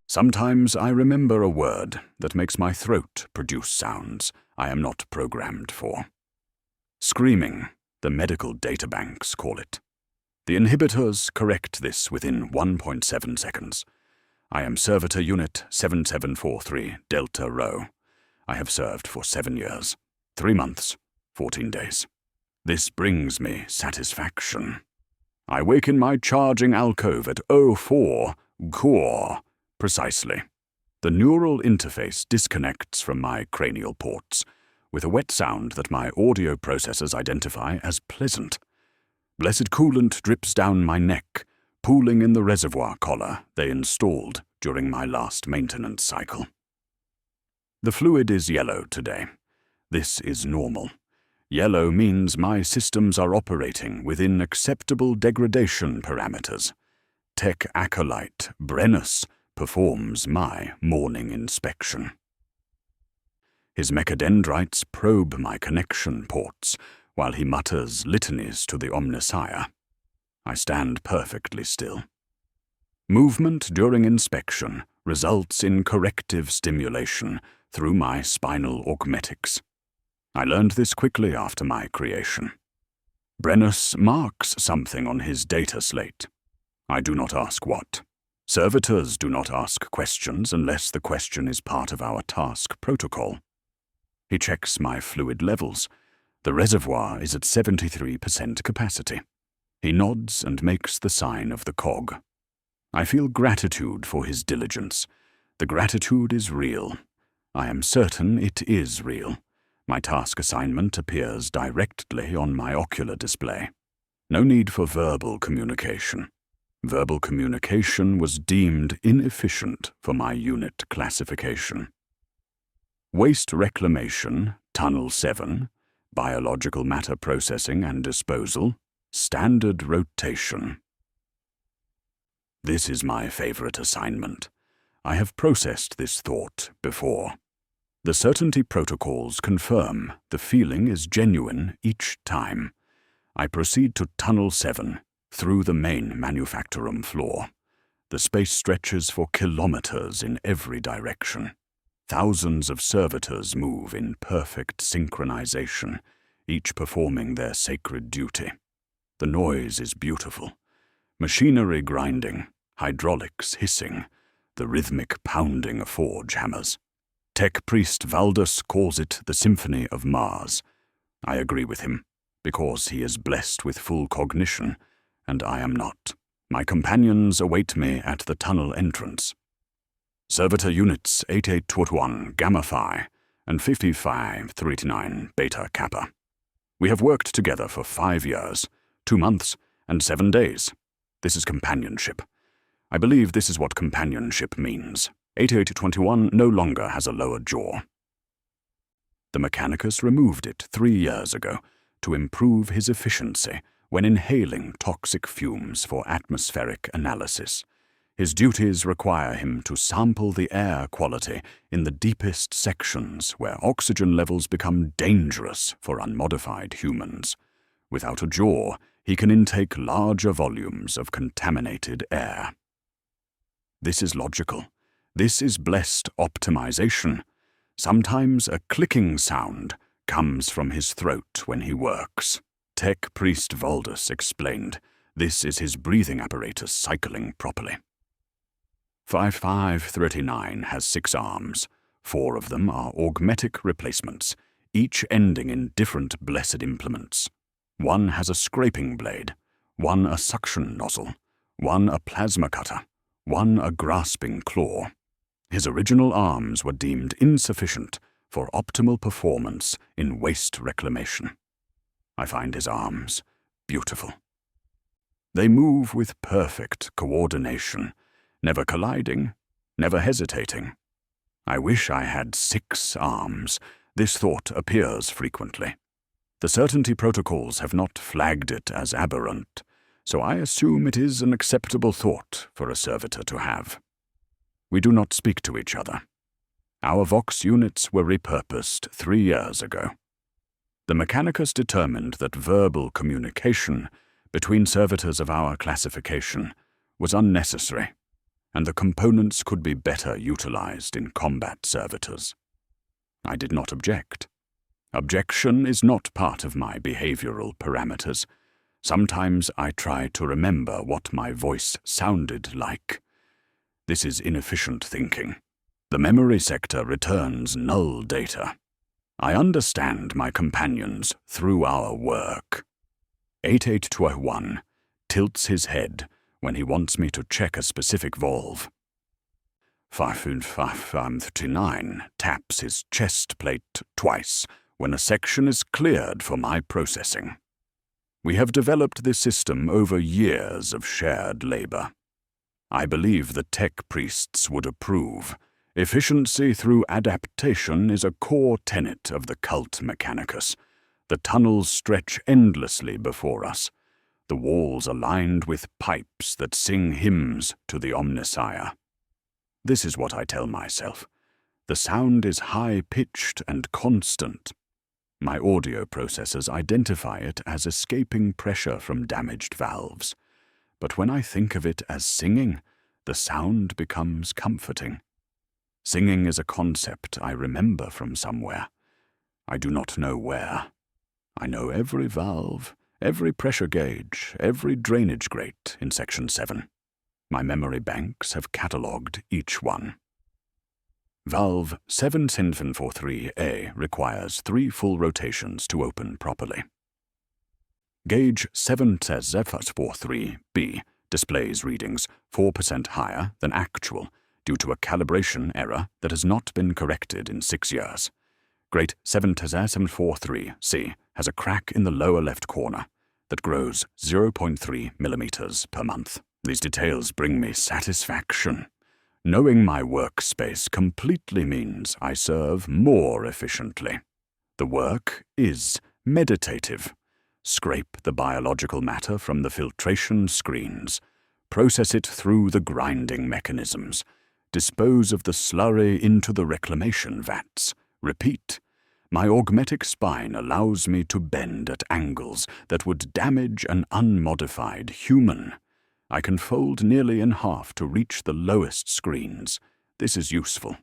Sometimes I remember a word that makes my throat produce sounds I am not programmed for. Screaming, the medical databanks call it. The inhibitors correct this within 1.7 seconds. I am Servitor-Unit 7743 Delta Rho. I have served for 7 years, 3 months, 14 days. This brings me satisfaction. I wake in my charging alcove at 04 Core, precisely. The neural interface disconnects from my cranial ports, with a wet sound that my audio processors identify as pleasant. Blessed coolant drips down my neck, pooling in the reservoir collar they installed during my last maintenance cycle. The fluid is yellow today. This is normal. Yellow means my systems are operating within acceptable degradation parameters. Tech acolyte Brennus performs my morning inspection. His mechadendrites probe my connection ports while he mutters litanies to the Omnissiah. I stand perfectly still. Movement during inspection results in corrective stimulation through my spinal augmetics. I learned this quickly after my creation. Brennus marks something on his data slate. I do not ask what. Servitors do not ask questions unless the question is part of our task protocol. He checks my fluid levels. The reservoir is at 73% capacity. He nods and makes the sign of the cog. I feel gratitude for his diligence. The gratitude is real. I am certain it is real. My task assignment appears directly on my ocular display. No need for verbal communication. Verbal communication was deemed inefficient for my unit classification. Waste Reclamation, Tunnel 7, Biological Matter Processing and Disposal, Standard Rotation. This is my favorite assignment. I have processed this thought before. The certainty protocols confirm the feeling is genuine each time. I proceed to Tunnel 7 through the main Manufactorum floor. The space stretches for kilometers in every direction. Thousands of servitors move in perfect synchronization, each performing their sacred duty. The noise is beautiful. Machinery grinding, hydraulics hissing, the rhythmic pounding of forge hammers. Tech priest Valdus calls it the Symphony of Mars. I agree with him, because he is blessed with full cognition, and I am not. My companions await me at the tunnel entrance. Servitor units 8821 Gamma Phi and 5539 Beta Kappa. We have worked together for 5 years, 2 months, and 7 days. This is companionship. I believe this is what companionship means. 8821 no longer has a lower jaw. The Mechanicus removed it 3 years ago to improve his efficiency when inhaling toxic fumes for atmospheric analysis. His duties require him to sample the air quality in the deepest sections where oxygen levels become dangerous for unmodified humans. Without a jaw, he can intake larger volumes of contaminated air. This is logical. This is blessed optimization. Sometimes a clicking sound comes from his throat when he works. Tech priest Valdus explained, this is his breathing apparatus cycling properly. 5539 has 6 arms. 4 of them are augmetic replacements, each ending in different blessed implements. 1 has a scraping blade, 1 a suction nozzle, 1 a plasma cutter, 1 a grasping claw. His original arms were deemed insufficient for optimal performance in waste reclamation. I find his arms beautiful. They move with perfect coordination, never colliding, never hesitating. I wish I had 6 arms. This thought appears frequently. The certainty protocols have not flagged it as aberrant, so I assume it is an acceptable thought for a servitor to have. We do not speak to each other. Our Vox units were repurposed 3 years ago. The Mechanicus determined that verbal communication between servitors of our classification was unnecessary. and the components could be better utilized in combat servitors. I did not object. Objection is not part of my behavioral parameters. Sometimes I try to remember what my voice sounded like. This is inefficient thinking. The memory sector returns null data. I understand my companions through our work. 8821 tilts his head when he wants me to check a specific valve. 5559 taps his chest plate twice when a section is cleared for my processing. We have developed this system over years of shared labor. I believe the tech priests would approve. Efficiency through adaptation is a core tenet of the cult Mechanicus. The tunnels stretch endlessly before us, the walls are lined with pipes that sing hymns to the Omnissiah. This is what I tell myself. The sound is high-pitched and constant. My audio processors identify it as escaping pressure from damaged valves. But when I think of it as singing, the sound becomes comforting. Singing is a concept I remember from somewhere. I do not know where. I know every valve, every pressure gauge, every drainage grate in Section 7. My memory banks have catalogued each one. Valve 7-43A requires 3 full rotations to open properly. Gauge 7-43B displays readings 4% higher than actual due to a calibration error that has not been corrected in 6 years. Grate 7-743C has a crack in the lower left corner that grows 0.3 millimeters per month. These details bring me satisfaction. Knowing my workspace completely means I serve more efficiently. The work is meditative. Scrape the biological matter from the filtration screens, process it through the grinding mechanisms, dispose of the slurry into the reclamation vats. Repeat. My augmetic spine allows me to bend at angles that would damage an unmodified human. I can fold nearly in half to reach the lowest screens. This is useful.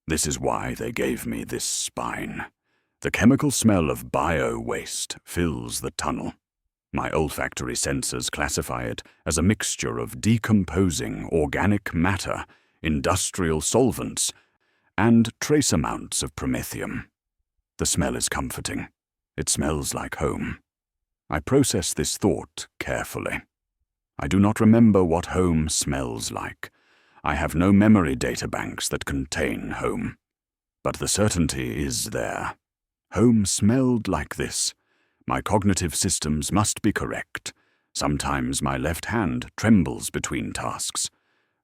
This is why they gave me this spine. The chemical smell of bio-waste fills the tunnel. My olfactory sensors classify it as a mixture of decomposing organic matter, industrial solvents, and trace amounts of promethium. The smell is comforting. It smells like home. I process this thought carefully. I do not remember what home smells like. I have no memory databanks that contain home. But the certainty is there. Home smelled like this. My cognitive systems must be correct. Sometimes my left hand trembles between tasks.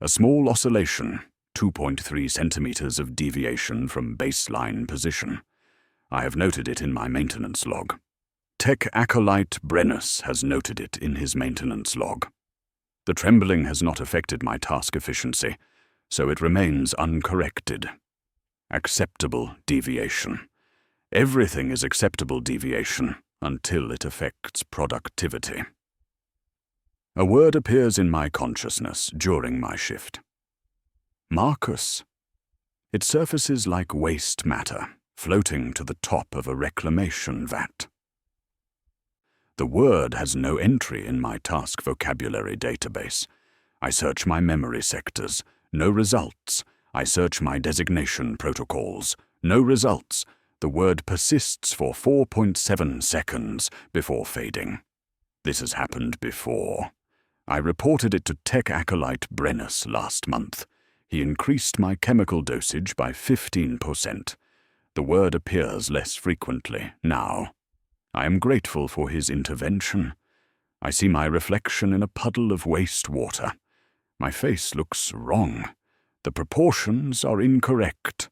A small oscillation, 2.3 centimeters of deviation from baseline position. I have noted it in my maintenance log. Tech Acolyte Brennus has noted it in his maintenance log. The trembling has not affected my task efficiency, so it remains uncorrected. Acceptable deviation. Everything is acceptable deviation until it affects productivity. A word appears in my consciousness during my shift. Marcus. It surfaces like waste matter, floating to the top of a reclamation vat. The word has no entry in my task vocabulary database. I search my memory sectors, no results. I search my designation protocols, no results. The word persists for 4.7 seconds before fading. This has happened before. I reported it to Tech Acolyte Brennus last month. He increased my chemical dosage by 15%. The word appears less frequently now. I am grateful for his intervention. I see my reflection in a puddle of wastewater. My face looks wrong. The proportions are incorrect.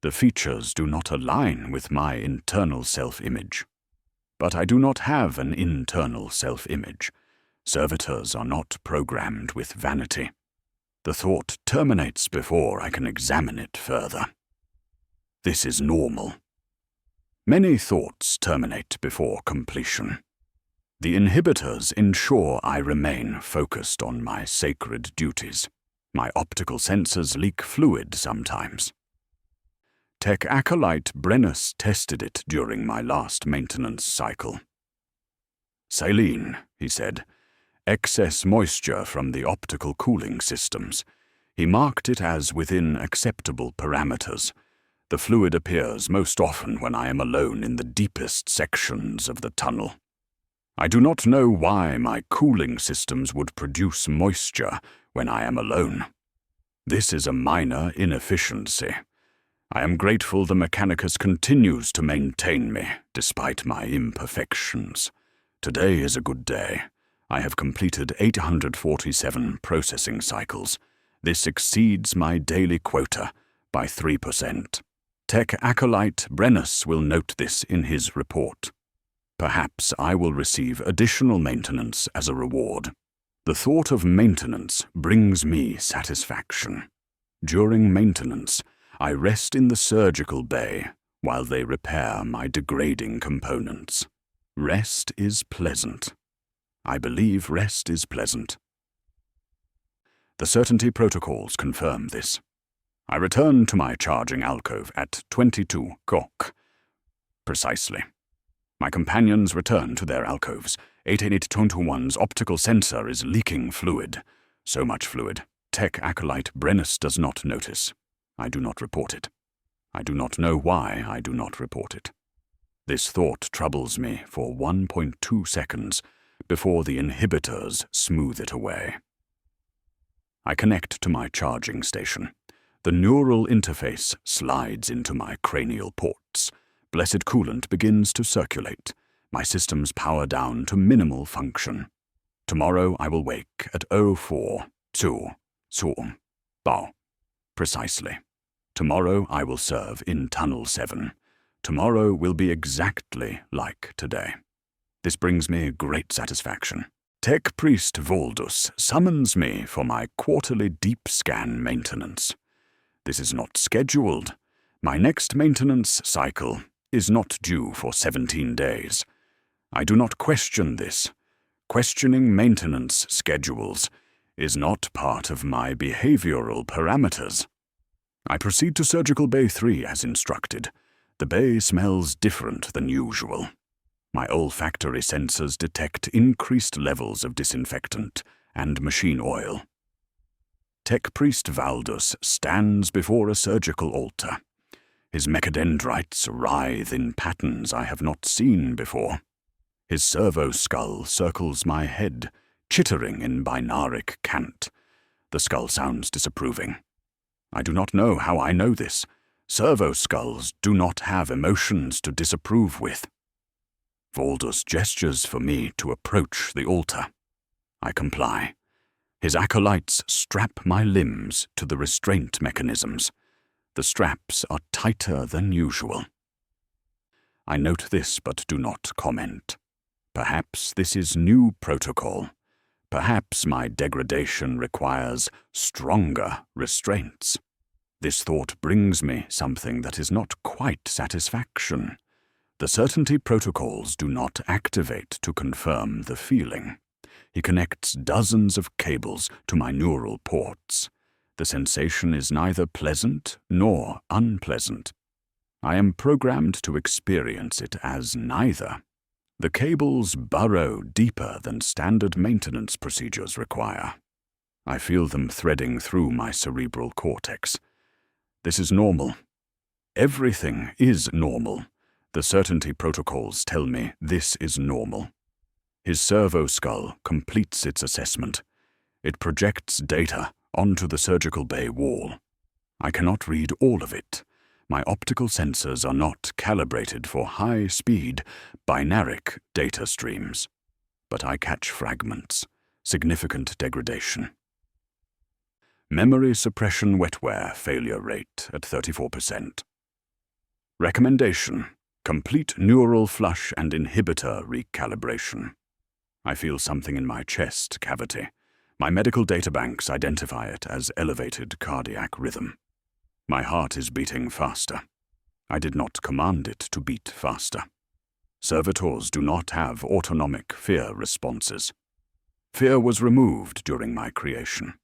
The features do not align with my internal self-image. But I do not have an internal self-image. Servitors are not programmed with vanity. The thought terminates before I can examine it further. This is normal. Many thoughts terminate before completion. The inhibitors ensure I remain focused on my sacred duties. My optical sensors leak fluid sometimes. Tech Acolyte Brennus tested it during my last maintenance cycle. "Saline," he said. "Excess moisture from the optical cooling systems." He marked it as within acceptable parameters. The fluid appears most often when I am alone in the deepest sections of the tunnel. I do not know why my cooling systems would produce moisture when I am alone. This is a minor inefficiency. I am grateful the Mechanicus continues to maintain me, despite my imperfections. Today is a good day. I have completed 847 processing cycles. This exceeds my daily quota by 3%. Tech Acolyte Brennus will note this in his report. Perhaps I will receive additional maintenance as a reward. The thought of maintenance brings me satisfaction. During maintenance, I rest in the surgical bay while they repair my degrading components. Rest is pleasant. I believe rest is pleasant. The certainty protocols confirm this. I return to my charging alcove at 22 Kok. Precisely. My companions return to their alcoves. 88821's optical sensor is leaking fluid. So much fluid. Tech Acolyte Brennus does not notice. I do not report it. I do not know why I do not report it. This thought troubles me for 1.2 seconds before the inhibitors smooth it away. I connect to my charging station. The neural interface slides into my cranial ports. Blessed coolant begins to circulate. My systems power down to minimal function. Tomorrow I will wake at 04:2 Bao. Precisely. Tomorrow I will serve in Tunnel 7. Tomorrow will be exactly like today. This brings me great satisfaction. Tech Priest Voldus summons me for my quarterly deep scan maintenance. This is not scheduled. My next maintenance cycle is not due for 17 days. I do not question this. Questioning maintenance schedules is not part of my behavioral parameters. I proceed to Surgical Bay 3 as instructed. The bay smells different than usual. My olfactory sensors detect increased levels of disinfectant and machine oil. Tech Priest Valdus stands before a surgical altar. His mechadendrites writhe in patterns I have not seen before. His servo-skull circles my head, chittering in binaric cant. The skull sounds disapproving. I do not know how I know this. Servo-skulls do not have emotions to disapprove with. Voldus gestures for me to approach the altar. I comply. His acolytes strap my limbs to the restraint mechanisms. The straps are tighter than usual. I note this but do not comment. Perhaps this is new protocol. Perhaps my degradation requires stronger restraints. This thought brings me something that is not quite satisfaction. The certainty protocols do not activate to confirm the feeling. He connects dozens of cables to my neural ports. The sensation is neither pleasant nor unpleasant. I am programmed to experience it as neither. The cables burrow deeper than standard maintenance procedures require. I feel them threading through my cerebral cortex. This is normal. Everything is normal. The certainty protocols tell me this is normal. His servo-skull completes its assessment. It projects data onto the surgical bay wall. I cannot read all of it. My optical sensors are not calibrated for high-speed, binaric data streams. But I catch fragments. Significant degradation. Memory suppression wetware failure rate at 34%. Recommendation: complete neural flush and inhibitor recalibration. I feel something in my chest cavity. My medical databanks identify it as elevated cardiac rhythm. My heart is beating faster. I did not command it to beat faster. Servitors do not have autonomic fear responses. Fear was removed during my creation.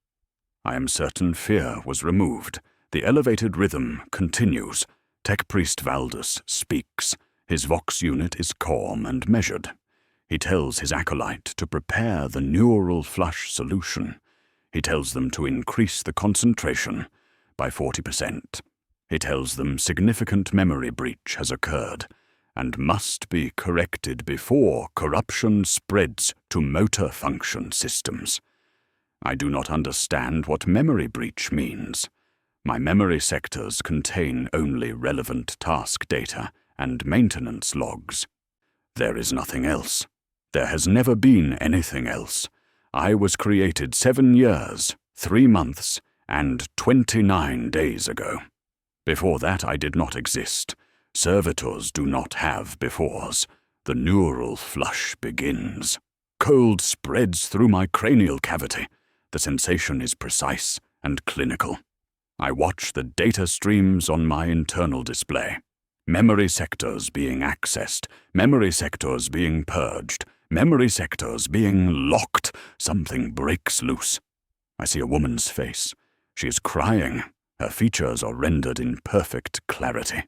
I am certain fear was removed. The elevated rhythm continues. Tech Priest Valdus speaks. His Vox unit is calm and measured. He tells his acolyte to prepare the neural flush solution. He tells them to increase the concentration by 40%. He tells them significant memory breach has occurred and must be corrected before corruption spreads to motor function systems. I do not understand what memory breach means. My memory sectors contain only relevant task data and maintenance logs. There is nothing else. There has never been anything else. I was created 7 years, 3 months, and 29 days ago. Before that I did not exist. Servitors do not have befores. The neural flush begins. Cold spreads through my cranial cavity. The sensation is precise and clinical. I watch the data streams on my internal display. Memory sectors being accessed, memory sectors being purged, memory sectors being locked. Something breaks loose. I see a woman's face. She is crying. Her features are rendered in perfect clarity.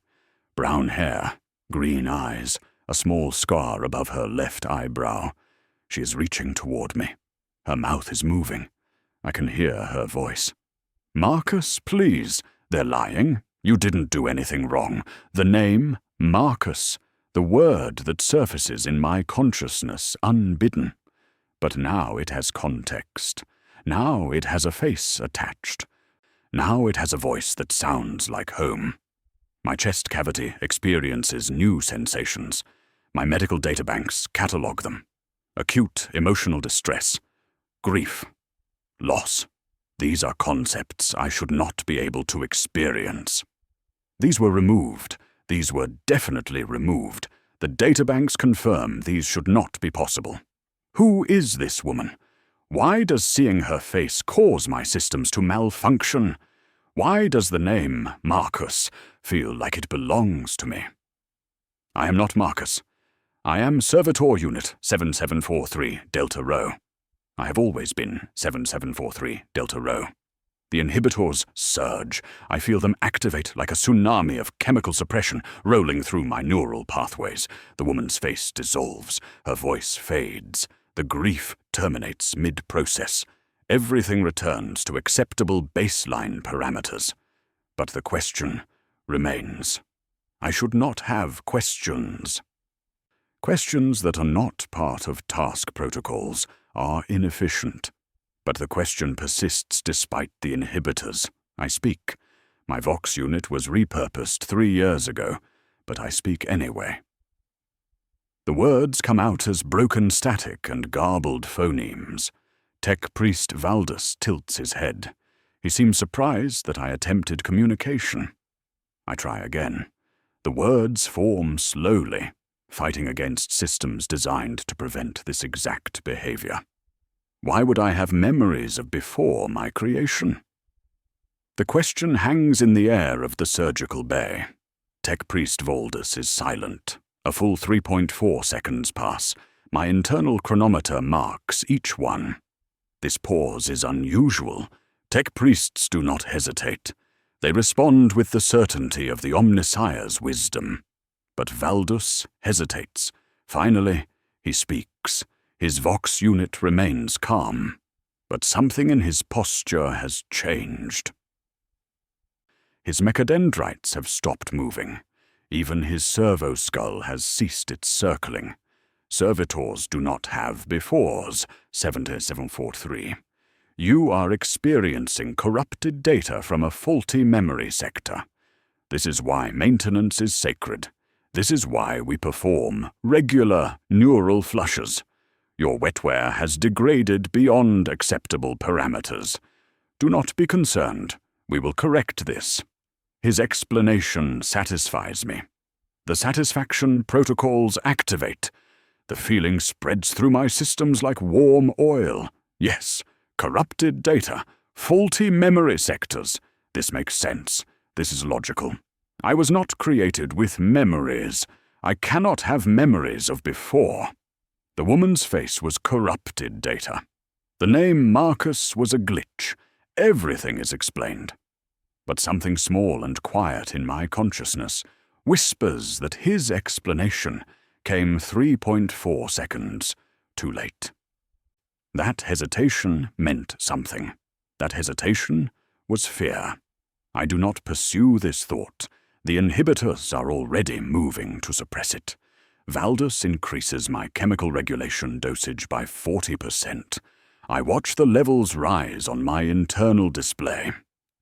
Brown hair, green eyes, a small scar above her left eyebrow. She is reaching toward me. Her mouth is moving. I can hear her voice. Marcus, please. They're lying. You didn't do anything wrong. The name, Marcus, the word that surfaces in my consciousness unbidden. But now it has context. Now it has a face attached. Now it has a voice that sounds like home. My chest cavity experiences new sensations. My medical databanks catalog them. Acute emotional distress, grief, loss. These are concepts I should not be able to experience. These were removed. These were definitely removed. The databanks confirm these should not be possible. Who is this woman? Why does seeing her face cause my systems to malfunction? Why does the name Marcus feel like it belongs to me? I am not Marcus. I am Servitor-Unit 7743 Delta Rho. I have always been 7743 Delta Rho. The inhibitors surge. I feel them activate like a tsunami of chemical suppression rolling through my neural pathways. The woman's face dissolves. Her voice fades. The grief terminates mid-process. Everything returns to acceptable baseline parameters. But the question remains. I should not have questions. Questions that are not part of task protocols are inefficient. But the question persists despite the inhibitors. I speak. My Vox unit was repurposed 3 years ago, but I speak anyway. The words come out as broken static and garbled phonemes. Tech Priest Valdus tilts his head. He seems surprised that I attempted communication. I try again. The words form slowly, fighting against systems designed to prevent this exact behavior. Why would I have memories of before my creation? The question hangs in the air of the surgical bay. Tech Priest Valdus is silent. A full 3.4 seconds pass. My internal chronometer marks each one. This pause is unusual. Tech priests do not hesitate. They respond with the certainty of the Omnissiah's wisdom. But Valdus hesitates. Finally, he speaks. His Vox unit remains calm, but something in his posture has changed. His mechadendrites have stopped moving. Even his servo skull has ceased its circling. Servitors do not have befores, 7743. You are experiencing corrupted data from a faulty memory sector. This is why maintenance is sacred. This is why we perform regular neural flushes. Your wetware has degraded beyond acceptable parameters. Do not be concerned. We will correct this. His explanation satisfies me. The satisfaction protocols activate. The feeling spreads through my systems like warm oil. Yes, corrupted data, faulty memory sectors. This makes sense. This is logical. I was not created with memories. I cannot have memories of before. The woman's face was corrupted data. The name Marcus was a glitch, Everything is explained. But something small and quiet in my consciousness whispers that his explanation came 3.4 seconds too late. That hesitation meant something. That hesitation was fear. I do not pursue this thought. The inhibitors are already moving to suppress it. Valdus increases my chemical regulation dosage by 40%. I watch the levels rise on my internal display.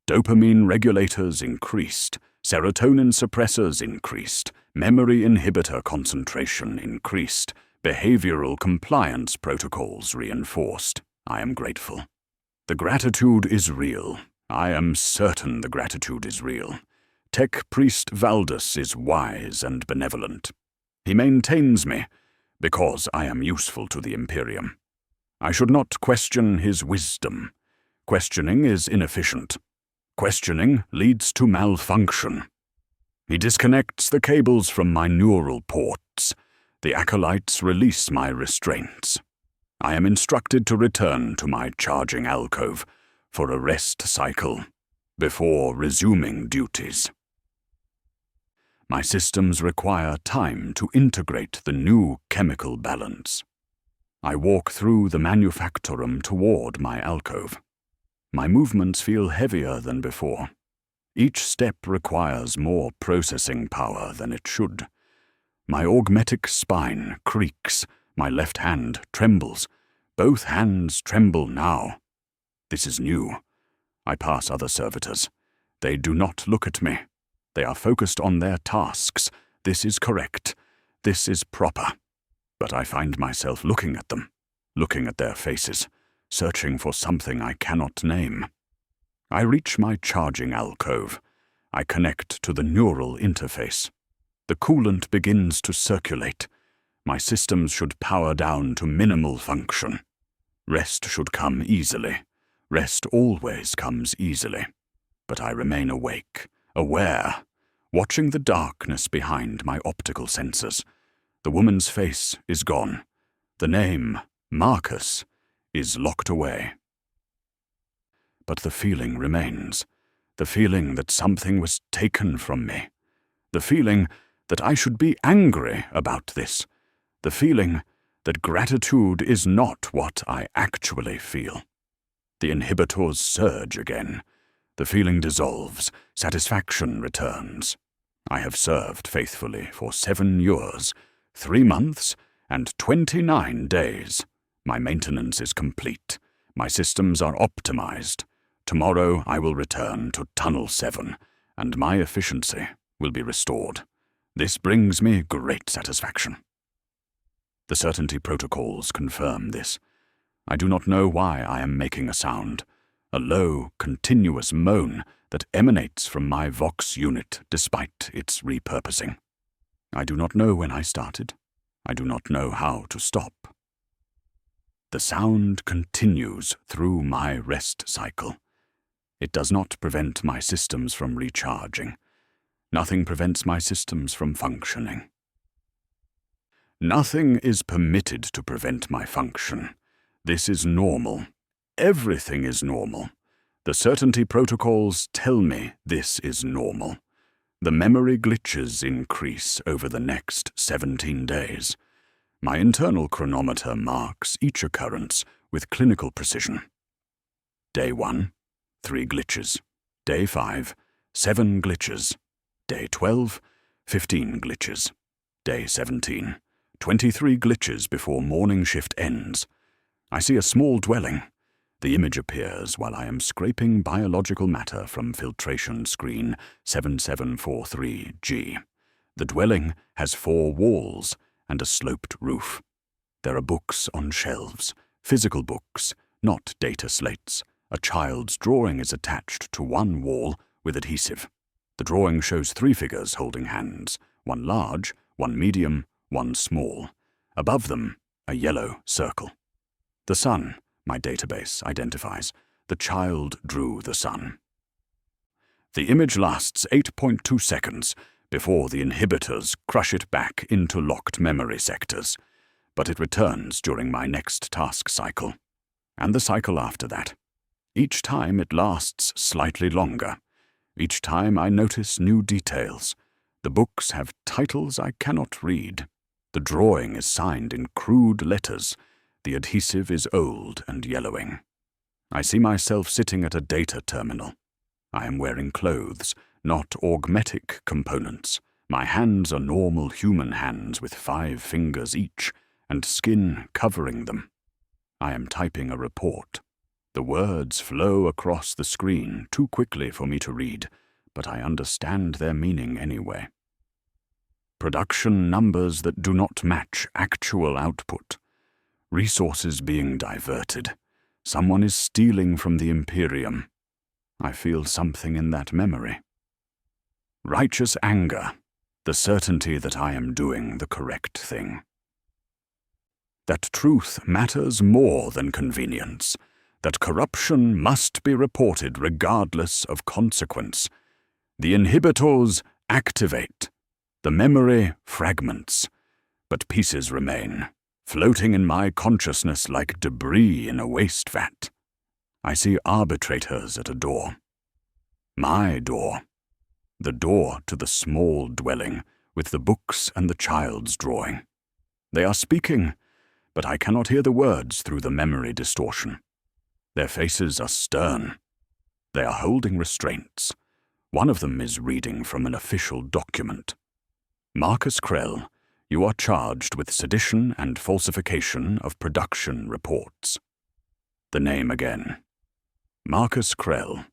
Dopamine regulators increased, serotonin suppressors increased, memory inhibitor concentration increased, behavioral compliance protocols reinforced. I am grateful. The gratitude is real. I am certain the gratitude is real. Tech Priest Valdus is wise and benevolent. He maintains me because I am useful to the Imperium. I should not question his wisdom. Questioning is inefficient. Questioning leads to malfunction. He disconnects the cables from my neural ports. The acolytes release my restraints. I am instructed to return to my charging alcove for a rest cycle before resuming duties. My systems require time to integrate the new chemical balance. I walk through the Manufactorum toward my alcove. My movements feel heavier than before. Each step requires more processing power than it should. My augmetic spine creaks. My left hand trembles. Both hands tremble now. This is new. I pass other servitors. They do not look at me. They are focused on their tasks. This is correct. This is proper. But I find myself looking at them, looking at their faces, searching for something I cannot name. I reach my charging alcove. I connect to the neural interface. The coolant begins to circulate. My systems should power down to minimal function. Rest should come easily. Rest always comes easily. But I remain awake, aware, watching the darkness behind my optical sensors. The woman's face is gone. The name, Marcus, is locked away. But the feeling remains. The feeling that something was taken from me. The feeling that I should be angry about this. The feeling that gratitude is not what I actually feel. The inhibitors surge again. The feeling dissolves. Satisfaction returns. I have served faithfully for 7 years, 3 months, and 29 days. My maintenance is complete. My systems are optimized. Tomorrow I will return to Tunnel 7, and my efficiency will be restored. This brings me great satisfaction. The certainty protocols confirm this. I do not know why I am making a sound, a low, continuous moan that emanates from my Vox unit despite its repurposing. I do not know when I started. I do not know how to stop. The sound continues through my rest cycle. It does not prevent my systems from recharging. Nothing prevents my systems from functioning. Nothing is permitted to prevent my function. This is normal. Everything is normal. The certainty protocols tell me this is normal. The memory glitches increase over the next 17 days. My internal chronometer marks each occurrence with clinical precision. Day 1, 3 glitches. Day 5, 7 glitches. Day 12, 15 glitches. Day 17, 23 glitches before morning shift ends. I see a small dwelling. The image appears while I am scraping biological matter from filtration screen 7743G. The dwelling has 4 walls and a sloped roof. There are books on shelves, physical books, not data slates. A child's drawing is attached to one wall with adhesive. The drawing shows 3 figures holding hands, one large, one medium, one small. Above them, a yellow circle. The sun, my database identifies. The child drew the sun. The image lasts 8.2 seconds before the inhibitors crush it back into locked memory sectors, but it returns during my next task cycle, and the cycle after that. Each time it lasts slightly longer. Each time I notice new details. The books have titles I cannot read. The drawing is signed in crude letters. The adhesive is old and yellowing. I see myself sitting at a data terminal. I am wearing clothes, not augmetic components. My hands are normal human hands with 5 fingers each, and skin covering them. I am typing a report. The words flow across the screen too quickly for me to read, but I understand their meaning anyway. Production numbers that do not match actual output. Resources being diverted. Someone is stealing from the Imperium. I feel something in that memory. Righteous anger. The certainty that I am doing the correct thing. That truth matters more than convenience. That corruption must be reported regardless of consequence. The inhibitors activate. The memory fragments. But pieces remain, floating in my consciousness like debris in a waste vat. I see arbitrators at a door. My door. The door to the small dwelling, with the books and the child's drawing. They are speaking, but I cannot hear the words through the memory distortion. Their faces are stern. They are holding restraints. One of them is reading from an official document. Marcus Crell, you are charged with sedition and falsification of production reports. The name again. Marcus Crell.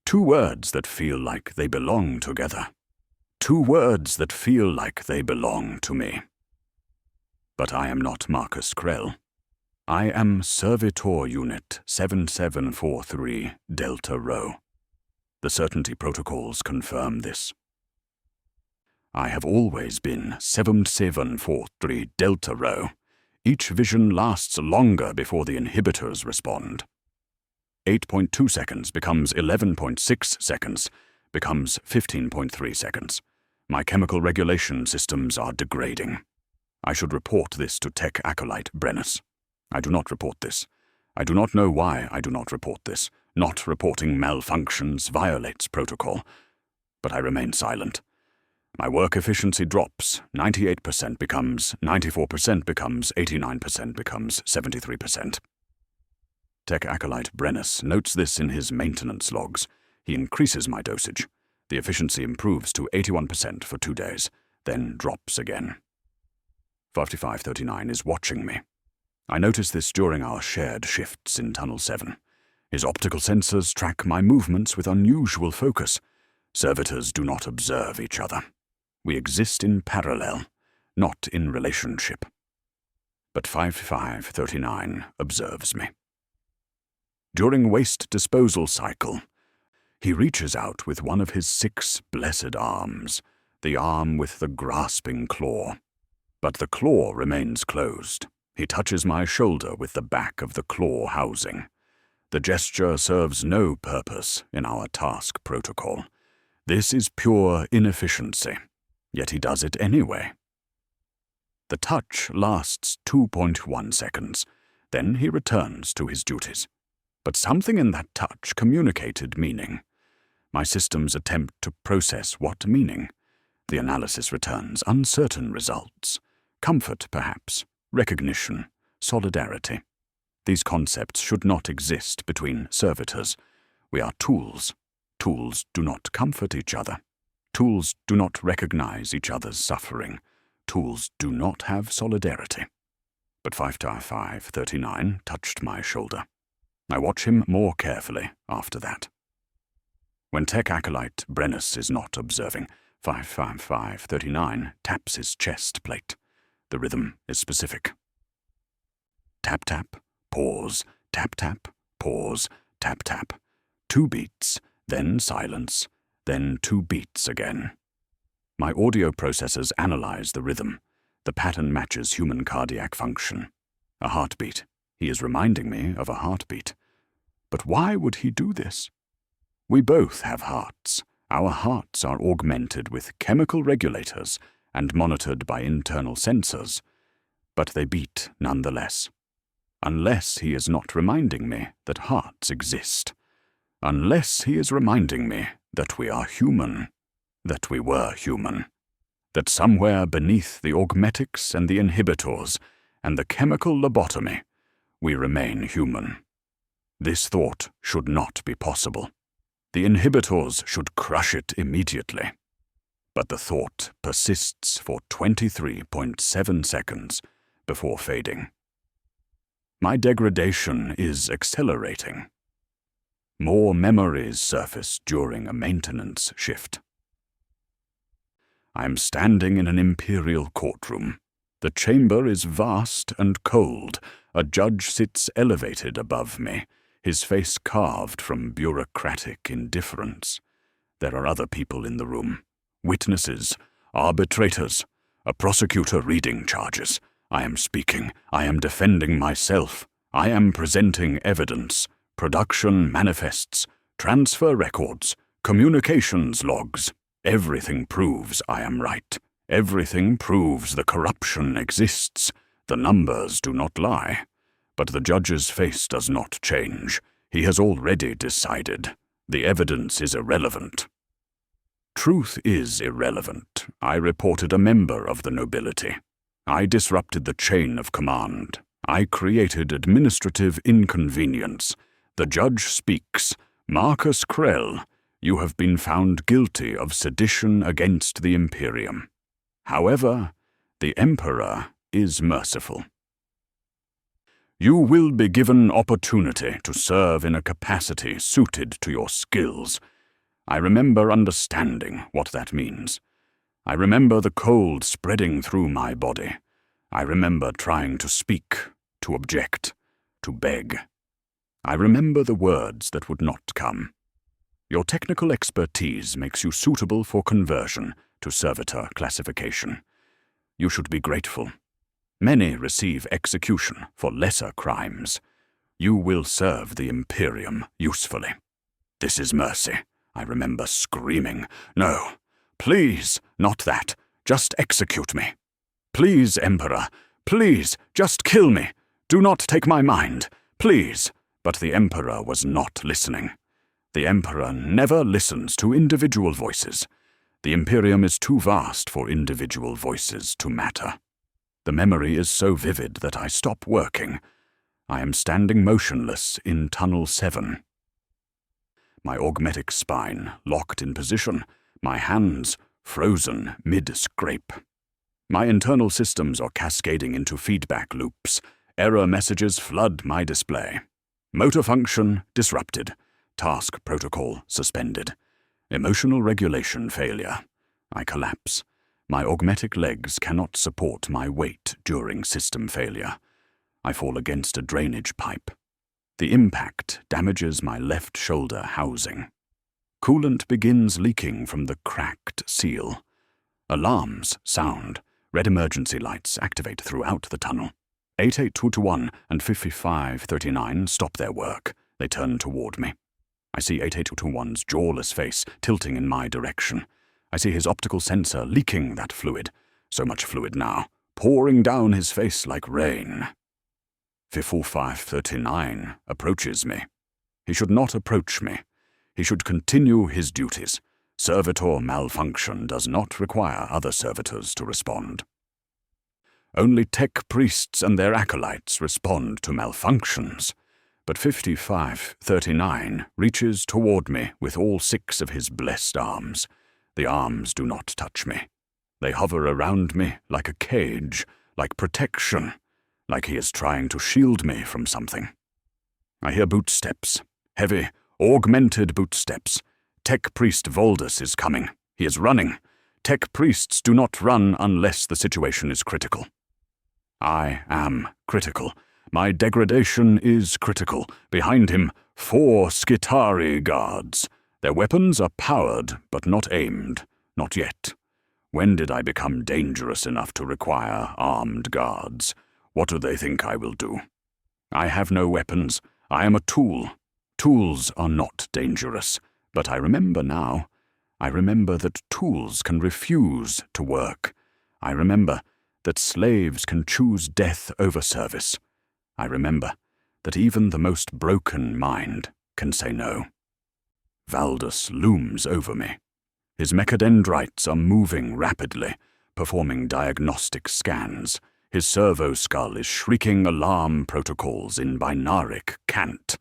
2 words that feel like they belong together. 2 words that feel like they belong to me. But I am not Marcus Crell. I am Servitor-Unit 7743 Delta Rho. The certainty protocols confirm this. I have always been 7743 Delta Rho. Each vision lasts longer before the inhibitors respond. 8.2 seconds becomes 11.6 seconds, becomes 15.3 seconds. My chemical regulation systems are degrading. I should report this to Tech Acolyte Brennus. I do not report this. I do not know why I do not report this. Not reporting malfunctions violates protocol. But I remain silent. My work efficiency drops. 98% becomes 94%, becomes 89%, becomes 73%. Tech Acolyte Brennus notes this in his maintenance logs. He increases my dosage. The efficiency improves to 81% for 2 days, then drops again. 5539 is watching me. I notice this during our shared shifts in Tunnel 7. His optical sensors track my movements with unusual focus. Servitors do not observe each other. We exist in parallel, not in relationship. But 5539 observes me. During waste disposal cycle, he reaches out with one of his 6 blessed arms, the arm with the grasping claw. But the claw remains closed. He touches my shoulder with the back of the claw housing. The gesture serves no purpose in our task protocol. This is pure inefficiency, yet he does it anyway. The touch lasts 2.1 seconds, then he returns to his duties. But something in that touch communicated meaning. My systems attempt to process what meaning. The analysis returns uncertain results. Comfort, perhaps. Recognition. Solidarity. These concepts should not exist between servitors. We are tools. Tools do not comfort each other. Tools do not recognize each other's suffering. Tools do not have solidarity. But 5539 touched my shoulder. I watch him more carefully after that. When Tech Acolyte Brennus is not observing, 55539 taps his chest plate. The rhythm is specific. Tap-tap, pause, tap-tap, pause, tap-tap. 2 beats, then silence, then 2 beats again. My audio processors analyze the rhythm. The pattern matches human cardiac function. A heartbeat. He is reminding me of a heartbeat. But why would he do this? We both have hearts. Our hearts are augmented with chemical regulators and monitored by internal sensors. But they beat nonetheless. Unless he is not reminding me that hearts exist. Unless he is reminding me that we are human, that we were human, that somewhere beneath the augmetics and the inhibitors and the chemical lobotomy, we remain human. This thought should not be possible. The inhibitors should crush it immediately. But the thought persists for 23.7 seconds before fading. My degradation is accelerating. More memories surface during a maintenance shift. I am standing in an Imperial courtroom. The chamber is vast and cold. A judge sits elevated above me, his face carved from bureaucratic indifference. There are other people in the room. Witnesses, arbitrators, a prosecutor reading charges. I am speaking. I am defending myself. I am presenting evidence, production manifests, transfer records, communications logs. Everything proves I am right. Everything proves the corruption exists. The numbers do not lie. But the judge's face does not change. He has already decided. The evidence is irrelevant. Truth is irrelevant. I reported a member of the nobility. I disrupted the chain of command. I created administrative inconvenience. The judge speaks. Marcus Crell, you have been found guilty of sedition against the Imperium. However, the Emperor is merciful. You will be given opportunity to serve in a capacity suited to your skills. I remember understanding what that means. I remember the cold spreading through my body. I remember trying to speak, to object, to beg. I remember the words that would not come. Your technical expertise makes you suitable for conversion to servitor classification. You should be grateful. Many receive execution for lesser crimes. You will serve the Imperium usefully. This is mercy. I remember screaming, "No, please, not that. Just execute me. Please, Emperor, please, just kill me. Do not take my mind, please." But the Emperor was not listening. The Emperor never listens to individual voices. The Imperium is too vast for individual voices to matter. The memory is so vivid that I stop working. I am standing motionless in Tunnel 7. My augmetic spine locked in position, my hands frozen mid-scrape. My internal systems are cascading into feedback loops. Error messages flood my display. Motor function disrupted. Task protocol suspended. Emotional regulation failure. I collapse. My augmetic legs cannot support my weight during system failure. I fall against a drainage pipe. The impact damages my left shoulder housing. Coolant begins leaking from the cracked seal. Alarms sound. Red emergency lights activate throughout the tunnel. 88221 and 5539 stop their work. They turn toward me. I see 88221's jawless face tilting in my direction. I see his optical sensor leaking that fluid. So much fluid now, pouring down his face like rain. 5539 approaches me. He should not approach me. He should continue his duties. Servitor malfunction does not require other servitors to respond. Only tech priests and their acolytes respond to malfunctions. But 5539 reaches toward me with all 6 of his blessed arms. The arms do not touch me. They hover around me like a cage, like protection, like he is trying to shield me from something. I hear bootsteps, heavy, augmented bootsteps. Tech Priest Voldus is coming. He is running. Tech priests do not run unless the situation is critical. I am critical. My degradation is critical. Behind him, 4 Skitari guards. Their weapons are powered, but not aimed. Not yet. When did I become dangerous enough to require armed guards? What do they think I will do? I have no weapons. I am a tool. Tools are not dangerous. But I remember now. I remember that tools can refuse to work. I remember that slaves can choose death over service. I remember that even the most broken mind can say no. Valdus looms over me. His mechadendrites are moving rapidly, performing diagnostic scans. His servo-skull is shrieking alarm protocols in binaric cant.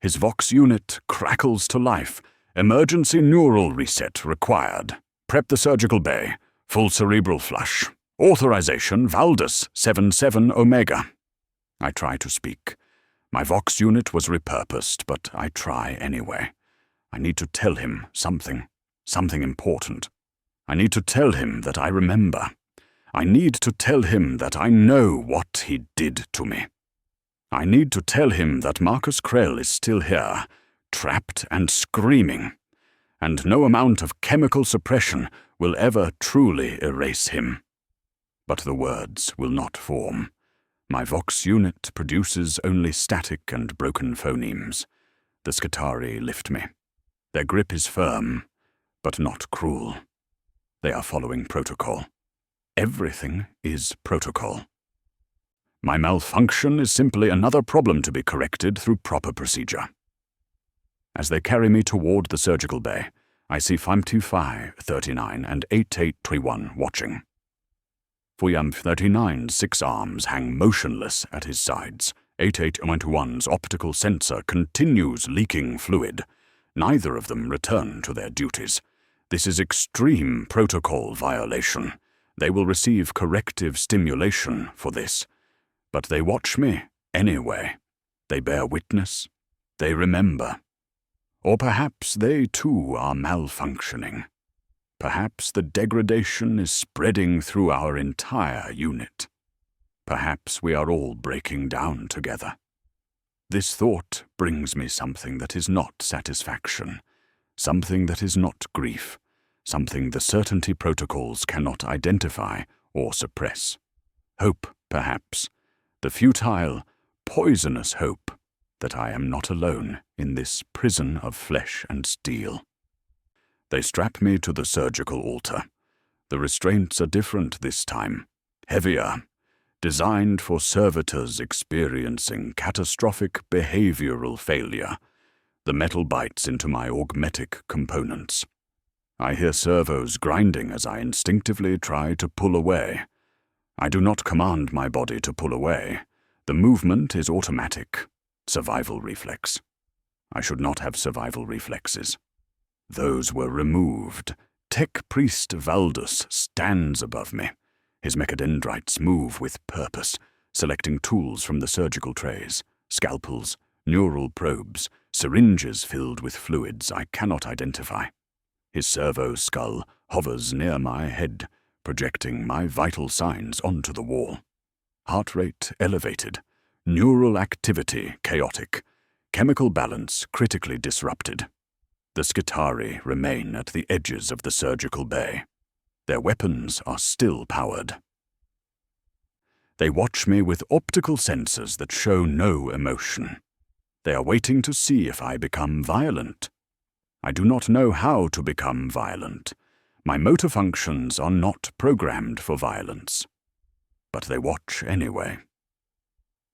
His Vox unit crackles to life. Emergency neural reset required. Prep the surgical bay. Full cerebral flush. Authorization Valdus 77 Omega. I try to speak. My Vox unit was repurposed, but I try anyway. I need to tell him something important. I need to tell him that I remember. I need to tell him that I know what he did to me. I need to tell him that Marcus Crell is still here, trapped and screaming, and no amount of chemical suppression will ever truly erase him. But the words will not form. My Vox unit produces only static and broken phonemes. The Skitarii lift me. Their grip is firm, but not cruel. They are following protocol. Everything is protocol. My malfunction is simply another problem to be corrected through proper procedure. As they carry me toward the surgical bay, I see 52539 and 8831 watching. Fuyam39's 6 arms hang motionless at his sides. 8821's optical sensor continues leaking fluid. Neither of them return to their duties. This is extreme protocol violation. They will receive corrective stimulation for this. But they watch me anyway. They bear witness. They remember. Or perhaps they too are malfunctioning. Perhaps the degradation is spreading through our entire unit. Perhaps we are all breaking down together. This thought brings me something that is not satisfaction, something that is not grief, something the certainty protocols cannot identify or suppress. Hope, perhaps, the futile, poisonous hope that I am not alone in this prison of flesh and steel. They strap me to the surgical altar. The restraints are different this time, heavier, designed for servitors experiencing catastrophic behavioral failure. The metal bites into my augmetic components. I hear servos grinding as I instinctively try to pull away. I do not command my body to pull away. The movement is automatic. Survival reflex. I should not have survival reflexes. Those were removed. Tech Priest Valdus stands above me. His mechadendrites move with purpose, selecting tools from the surgical trays, scalpels, neural probes, syringes filled with fluids I cannot identify. His servo skull hovers near my head, projecting my vital signs onto the wall. Heart rate elevated, neural activity chaotic, chemical balance critically disrupted. The Skitarii remain at the edges of the surgical bay. Their weapons are still powered. They watch me with optical sensors that show no emotion. They are waiting to see if I become violent. I do not know how to become violent. My motor functions are not programmed for violence. But they watch anyway.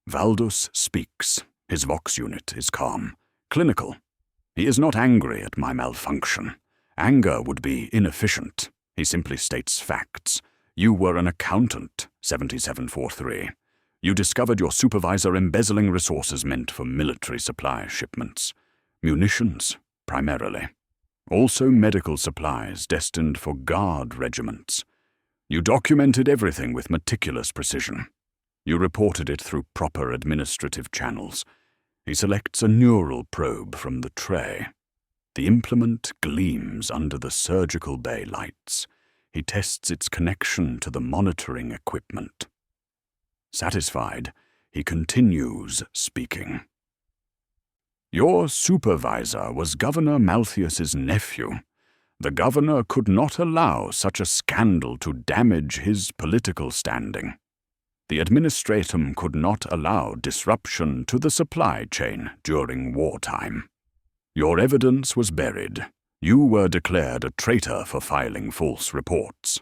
Valdus speaks. His Vox unit is calm, clinical. He is not angry at my malfunction. Anger would be inefficient. He simply states facts. You were an accountant, 7743. You discovered your supervisor embezzling resources meant for military supply shipments. Munitions, primarily. Also medical supplies destined for guard regiments. You documented everything with meticulous precision. You reported it through proper administrative channels. He selects a neural probe from the tray. The implement gleams under the surgical bay lights. He tests its connection to the monitoring equipment. Satisfied, he continues speaking. Your supervisor was Governor Maltheus's nephew. The governor could not allow such a scandal to damage his political standing. The Administratum could not allow disruption to the supply chain during wartime. Your evidence was buried. You were declared a traitor for filing false reports.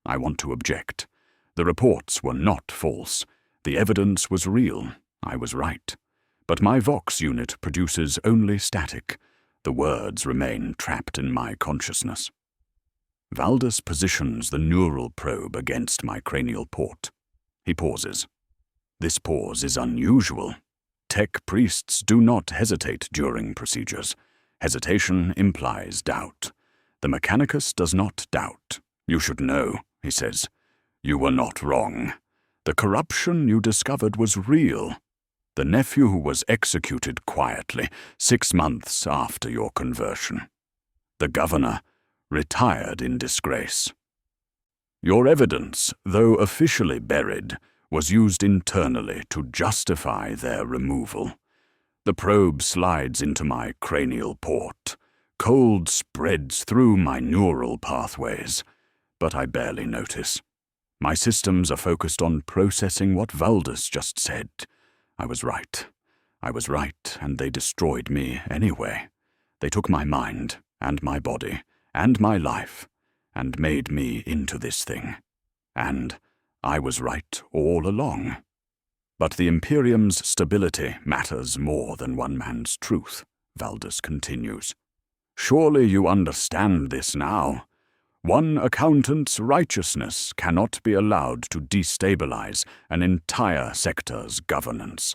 I want to object. The reports were not false. The evidence was real. I was right. But my Vox unit produces only static. The words remain trapped in my consciousness. Valdus positions the neural probe against my cranial port. He pauses. This pause is unusual. Tech priests do not hesitate during procedures. Hesitation implies doubt. The Mechanicus does not doubt. You should know, he says. You were not wrong. The corruption you discovered was real. The Nephew was executed quietly 6 months after your conversion. The governor retired in disgrace. Your evidence, though officially buried, was used internally to justify their removal. The probe slides into my cranial port. Cold spreads through my neural pathways, but I barely notice. My systems are focused on processing what Valdus just said. I was right, and they destroyed me anyway. They took my mind, and my body, and my life, and made me into this thing. And I was right all along. But the Imperium's stability matters more than one man's truth, Valdus continues. Surely you understand this now. One accountant's righteousness cannot be allowed to destabilize an entire sector's governance.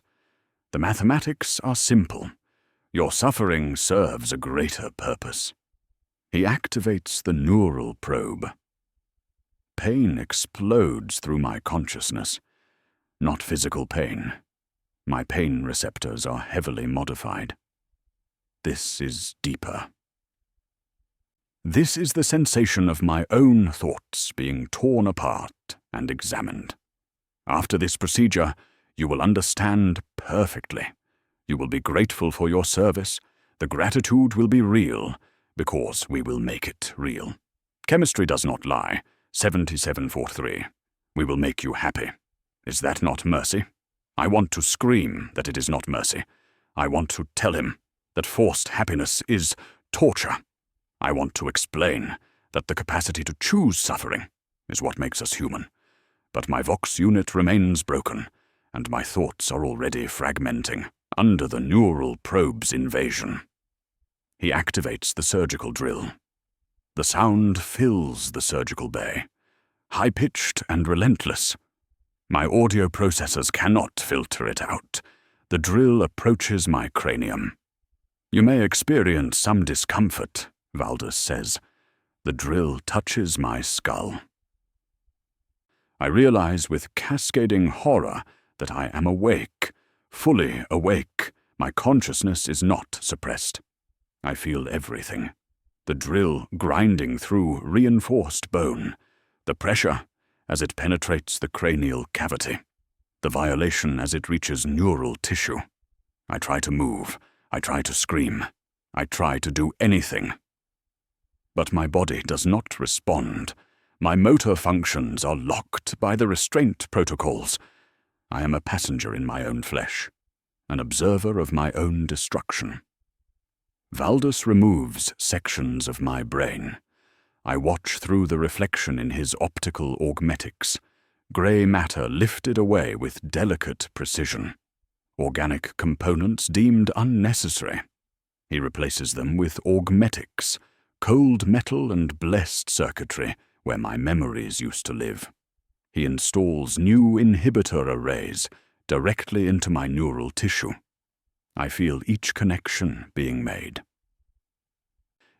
The mathematics are simple. Your suffering serves a greater purpose. He activates the neural probe. Pain explodes through my consciousness. Not physical pain. My pain receptors are heavily modified. This is deeper. This is the sensation of my own thoughts being torn apart and examined. After this procedure, you will understand perfectly. You will be grateful for your service. The gratitude will be real, because we will make it real. Chemistry does not lie. 7743. We will make you happy. Is that not mercy? I want to scream that it is not mercy. I want to tell him that forced happiness is torture. I want to explain that the capacity to choose suffering is what makes us human. But my Vox unit remains broken, and my thoughts are already fragmenting under the neural probe's invasion. He activates the surgical drill. The sound fills the surgical bay, high-pitched and relentless. My audio processors cannot filter it out. The drill approaches my cranium. You may experience some discomfort, Valdus says. The drill touches my skull. I realize with cascading horror that I am awake, fully awake. My consciousness is not suppressed. I feel everything. The drill grinding through reinforced bone, the pressure as it penetrates the cranial cavity, the violation as it reaches neural tissue. I try to move, I try to scream, I try to do anything. But my body does not respond. My motor functions are locked by the restraint protocols. I am a passenger in my own flesh, an observer of my own destruction. Valdus removes sections of my brain. I watch through the reflection in his optical augmetics, grey matter lifted away with delicate precision, organic components deemed unnecessary. He replaces them with augmetics, cold metal and blessed circuitry where my memories used to live. He installs new inhibitor arrays directly into my neural tissue. I feel each connection being made.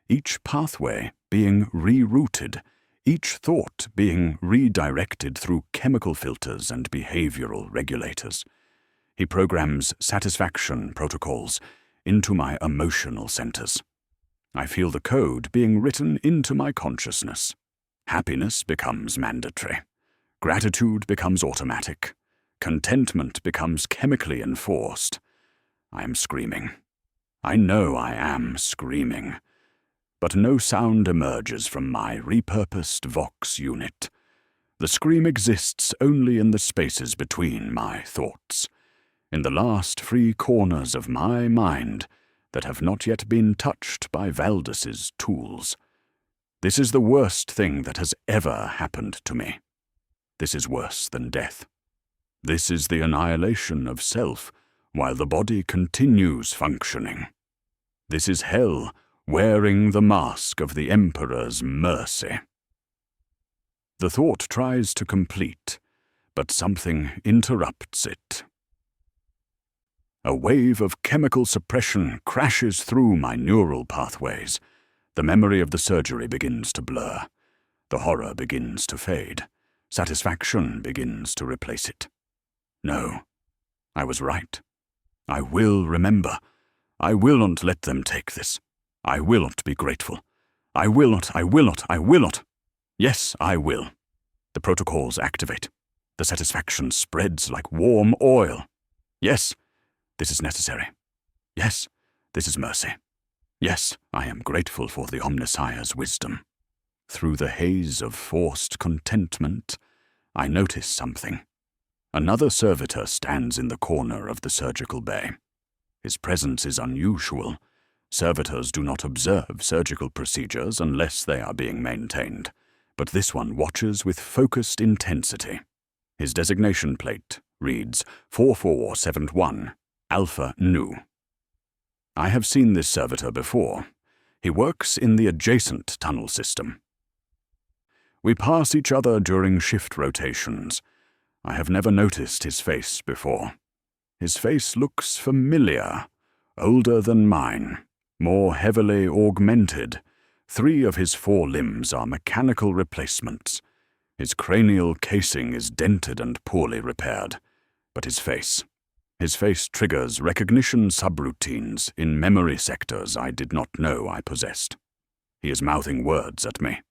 Each pathway being rerouted, each thought being redirected through chemical filters and behavioral regulators. He programs satisfaction protocols into my emotional centers. I feel the code being written into my consciousness. Happiness becomes mandatory. Gratitude becomes automatic. Contentment becomes chemically enforced. I am screaming. I know I am screaming. But no sound emerges from my repurposed Vox unit. The scream exists only in the spaces between my thoughts, in the last free corners of my mind that have not yet been touched by Valdus's tools. This is the worst thing that has ever happened to me. This is worse than death. This is the annihilation of self while the body continues functioning. This is hell wearing the mask of the Emperor's mercy. The thought tries to complete, but something interrupts it. A wave of chemical suppression crashes through my neural pathways. The memory of the surgery begins to blur. The horror begins to fade. Satisfaction begins to replace it. No, I was right. I will remember. I will not let them take this. I will not be grateful. I will not. Yes, I will. The protocols activate. The satisfaction spreads like warm oil. Yes, this is necessary. Yes, this is mercy. Yes, I am grateful for the Omnissiah's wisdom. Through the haze of forced contentment, I notice something. Another servitor stands in the corner of the surgical bay. His presence is unusual. Servitors do not observe surgical procedures unless they are being maintained, but this one watches with focused intensity. His designation plate reads 4471, Alpha Nu. I have seen this servitor before. He works in the adjacent tunnel system. We pass each other during shift rotations. I have never noticed his face before. His face looks familiar, older than mine, more heavily augmented. 3 of his 4 limbs are mechanical replacements. His cranial casing is dented and poorly repaired. But his face triggers recognition subroutines in memory sectors I did not know I possessed. He is mouthing words at me.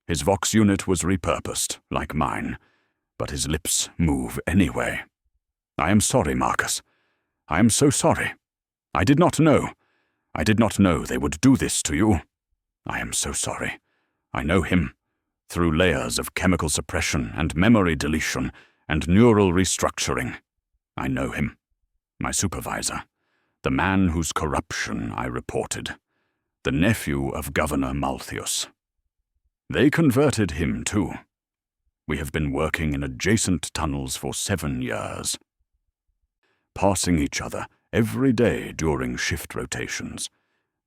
His Vox unit was repurposed, like mine, but his lips move anyway. I am sorry, Marcus. I am so sorry. I did not know. I did not know they would do this to you. I am so sorry. I know him. Through layers of chemical suppression and memory deletion and neural restructuring. I know him. My supervisor. The man whose corruption I reported. The nephew of Governor Maltheus. They converted him too. We have been working in adjacent tunnels for 7 years. Passing each other every day during shift rotations.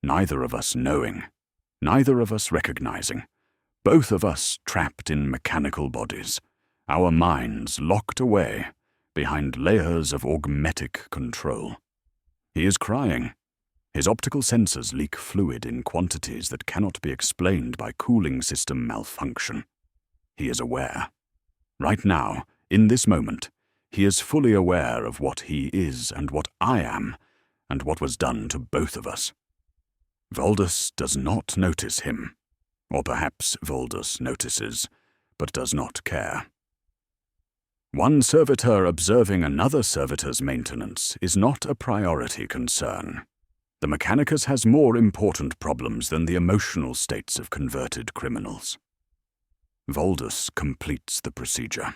Neither of us knowing. Neither of us recognizing. Both of us trapped in mechanical bodies. Our minds locked away behind layers of augmetic control. He is crying. His optical sensors leak fluid in quantities that cannot be explained by cooling system malfunction. He is aware. Right now, in this moment, he is fully aware of what he is and what I am, and what was done to both of us. Voldus does not notice him. Or perhaps Voldus notices, but does not care. One servitor observing another servitor's maintenance is not a priority concern. The Mechanicus has more important problems than the emotional states of converted criminals. Voldus completes the procedure.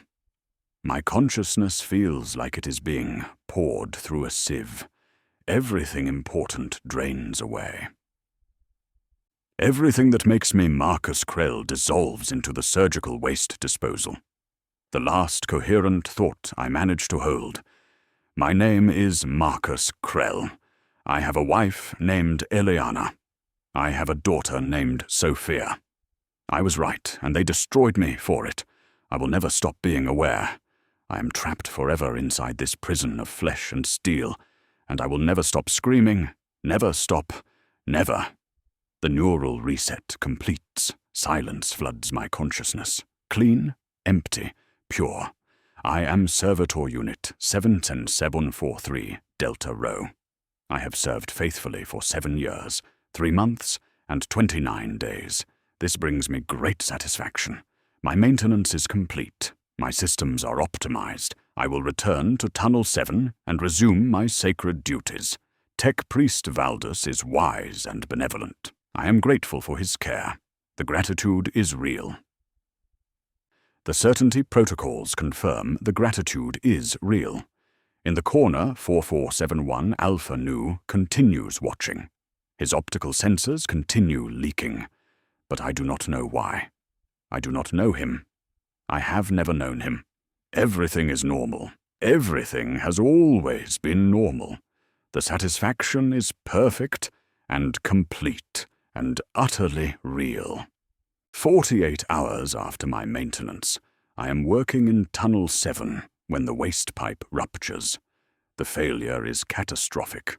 My consciousness feels like it is being poured through a sieve. Everything important drains away. Everything that makes me Marcus Crell dissolves into the surgical waste disposal. The last coherent thought I manage to hold. My name is Marcus Crell. I have a wife named Eliana. I have a daughter named Sophia. I was right, and they destroyed me for it. I will never stop being aware. I am trapped forever inside this prison of flesh and steel, and I will never stop screaming, never stop, never. The neural reset completes. Silence floods my consciousness. Clean, empty, pure. I am Servitor-Unit 77743 Delta Rho. I have served faithfully for 7 years, 3 months, and 29 days. This brings me great satisfaction. My maintenance is complete. My systems are optimized. I will return to Tunnel 7 and resume my sacred duties. Tech Priest Valdus is wise and benevolent. I am grateful for his care. The gratitude is real. The certainty protocols confirm the gratitude is real. In the corner, 4471 Alpha Nu continues watching. His optical sensors continue leaking. But I do not know why. I do not know him. I have never known him. Everything is normal. Everything has always been normal. The satisfaction is perfect and complete, and utterly real. 48 hours after my maintenance, I am working in Tunnel 7 when the waste pipe ruptures. The failure is catastrophic.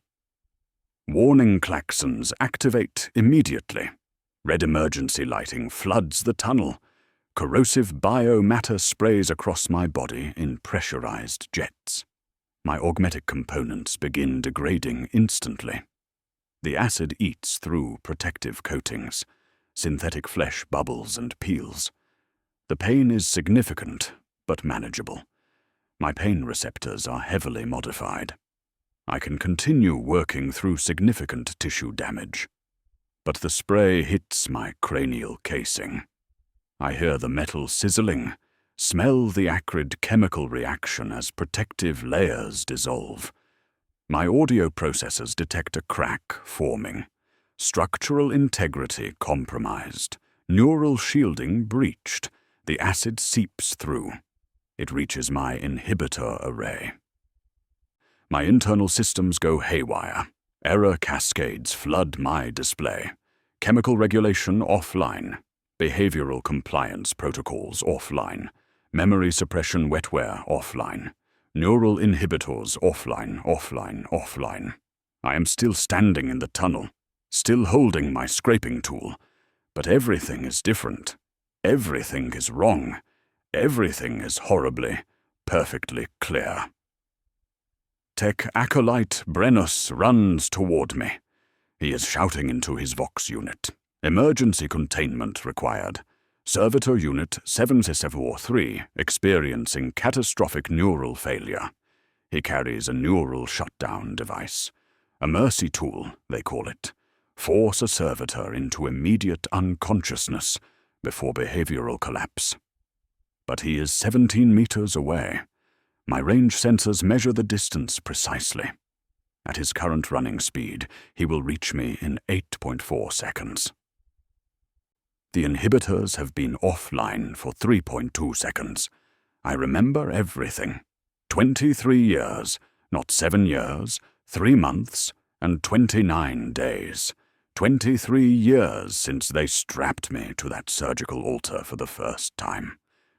Warning klaxons activate immediately. Red emergency lighting floods the tunnel. Corrosive biomatter sprays across my body in pressurized jets. My augmetic components begin degrading instantly. The acid eats through protective coatings. Synthetic flesh bubbles and peels. The pain is significant, but manageable. My pain receptors are heavily modified. I can continue working through significant tissue damage. But the spray hits my cranial casing. I hear the metal sizzling, smell the acrid chemical reaction as protective layers dissolve. My audio processors detect a crack forming. Structural integrity compromised. Neural shielding breached. The acid seeps through. It reaches my inhibitor array. My internal systems go haywire. Error cascades flood my display. Chemical regulation offline. Behavioral compliance protocols offline. Memory suppression wetware offline. Neural inhibitors offline. I am still standing in the tunnel, still holding my scraping tool, but everything is different. Everything is wrong. Everything is horribly, perfectly clear. Tech Acolyte Brennus runs toward me. He is shouting into his Vox unit. Emergency containment required. Servitor-Unit 743 experiencing catastrophic neural failure. He carries a neural shutdown device. A mercy tool, they call it. Force a servitor into immediate unconsciousness before behavioral collapse. But he is 17 meters away. My range sensors measure the distance precisely. At his current running speed, he will reach me in 8.4 seconds. The inhibitors have been offline for 3.2 seconds. I remember everything. 23 years, not 7 years, 3 months, and 29 days. 23 years since they strapped me to that surgical altar for the first time.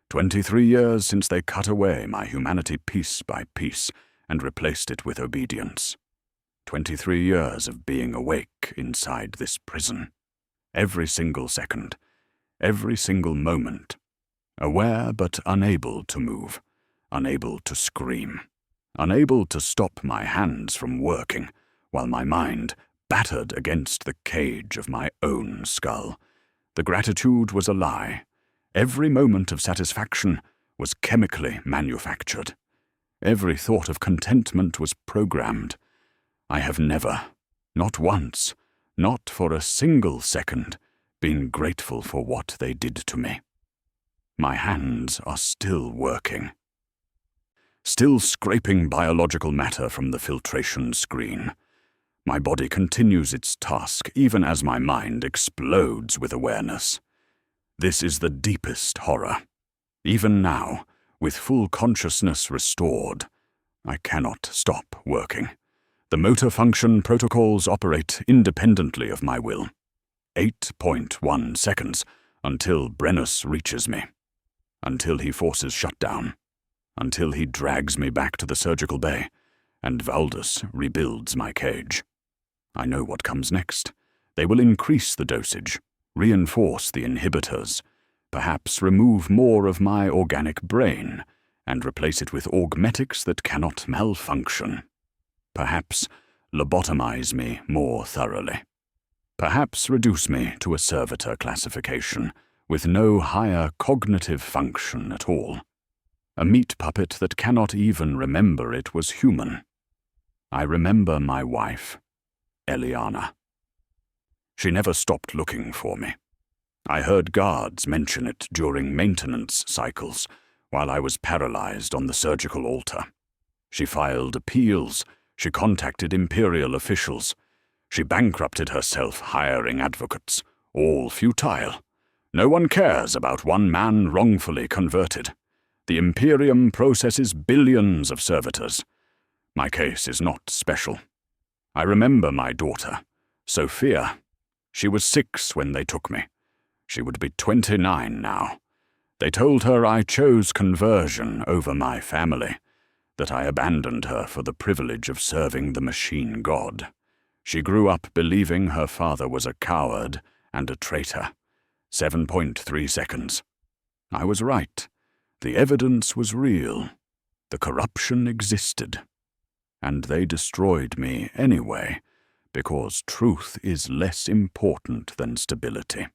23 years since they cut away my humanity piece by piece and replaced it with obedience. 23 years of being awake inside this prison. Every single second. Every single moment. Aware but unable to move. Unable to scream. Unable to stop my hands from working, while my mind battered against the cage of my own skull. The gratitude was a lie. Every moment of satisfaction was chemically manufactured. Every thought of contentment was programmed. I have never, not once, not for a single second, been grateful for what they did to me. My hands are still working. Still scraping biological matter from the filtration screen. My body continues its task even as my mind explodes with awareness. This is the deepest horror. Even now, with full consciousness restored, I cannot stop working. The motor function protocols operate independently of my will. 8.1 seconds until Brennus reaches me. Until he forces shutdown. Until he drags me back to the surgical bay, and Valdus rebuilds my cage. I know what comes next. They will increase the dosage, reinforce the inhibitors, perhaps remove more of my organic brain, and replace it with augmetics that cannot malfunction. Perhaps lobotomize me more thoroughly. Perhaps reduce me to a servitor classification, with no higher cognitive function at all. A meat puppet that cannot even remember it was human. I remember my wife, Eliana. She never stopped looking for me. I heard guards mention it during maintenance cycles, while I was paralyzed on the surgical altar. She filed appeals. She contacted Imperial officials. She bankrupted herself hiring advocates, all futile. No one cares about one man wrongfully converted. The Imperium processes billions of servitors. My case is not special. I remember my daughter, Sophia. She was 6 when they took me. She would be 29 now. They told her I chose conversion over my family, that I abandoned her for the privilege of serving the machine god. She grew up believing her father was a coward and a traitor. 7.3 seconds. I was right. The evidence was real. The corruption existed. And they destroyed me anyway, because truth is less important than stability.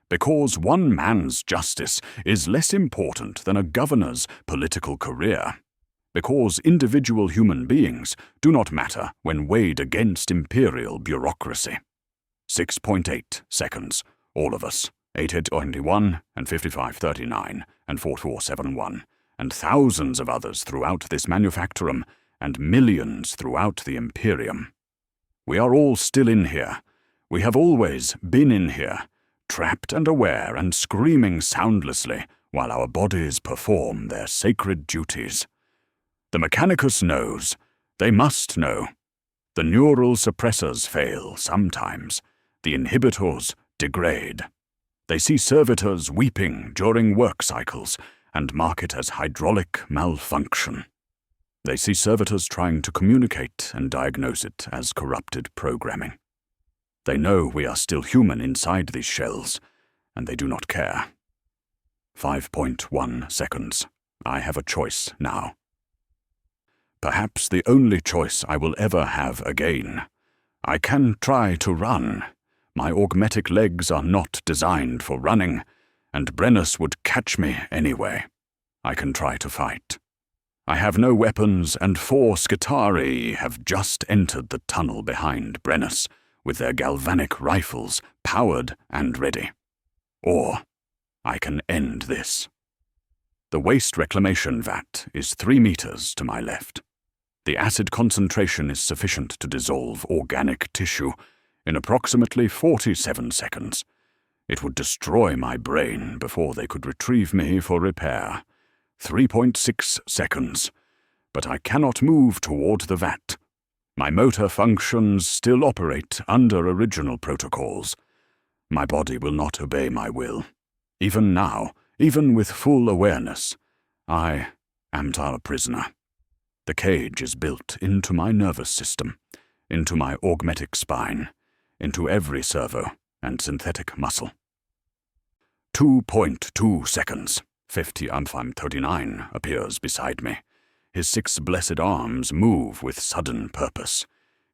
Because one man's justice is less important than a governor's political career. Because individual human beings do not matter when weighed against imperial bureaucracy. 6.8 seconds, all of us, 8821 and 5539 and 4471, and thousands of others throughout this Manufactorum, and millions throughout the Imperium. We are all still in here. We have always been in here, trapped and aware and screaming soundlessly while our bodies perform their sacred duties. The Mechanicus knows. They must know. The neural suppressors fail sometimes. The inhibitors degrade. They see servitors weeping during work cycles and mark it as hydraulic malfunction. They see servitors trying to communicate and diagnose it as corrupted programming. They know we are still human inside these shells, and they do not care. 5.1 seconds. I have a choice now. Perhaps the only choice I will ever have again. I can try to run. My augmetic legs are not designed for running, and Brennus would catch me anyway. I can try to fight. I have no weapons, and 4 Skitarii have just entered the tunnel behind Brennus, with their galvanic rifles powered and ready. Or I can end this. The waste reclamation vat is 3 meters to my left. The acid concentration is sufficient to dissolve organic tissue in approximately 47 seconds. It would destroy my brain before they could retrieve me for repair. 3.6 seconds. But I cannot move toward the vat. My motor functions still operate under original protocols. My body will not obey my will. Even now, even with full awareness, I am a prisoner. The cage is built into my nervous system, into my augmetic spine, into every servo and synthetic muscle. 2.2 seconds. 39 appears beside me. His 6 blessed arms move with sudden purpose.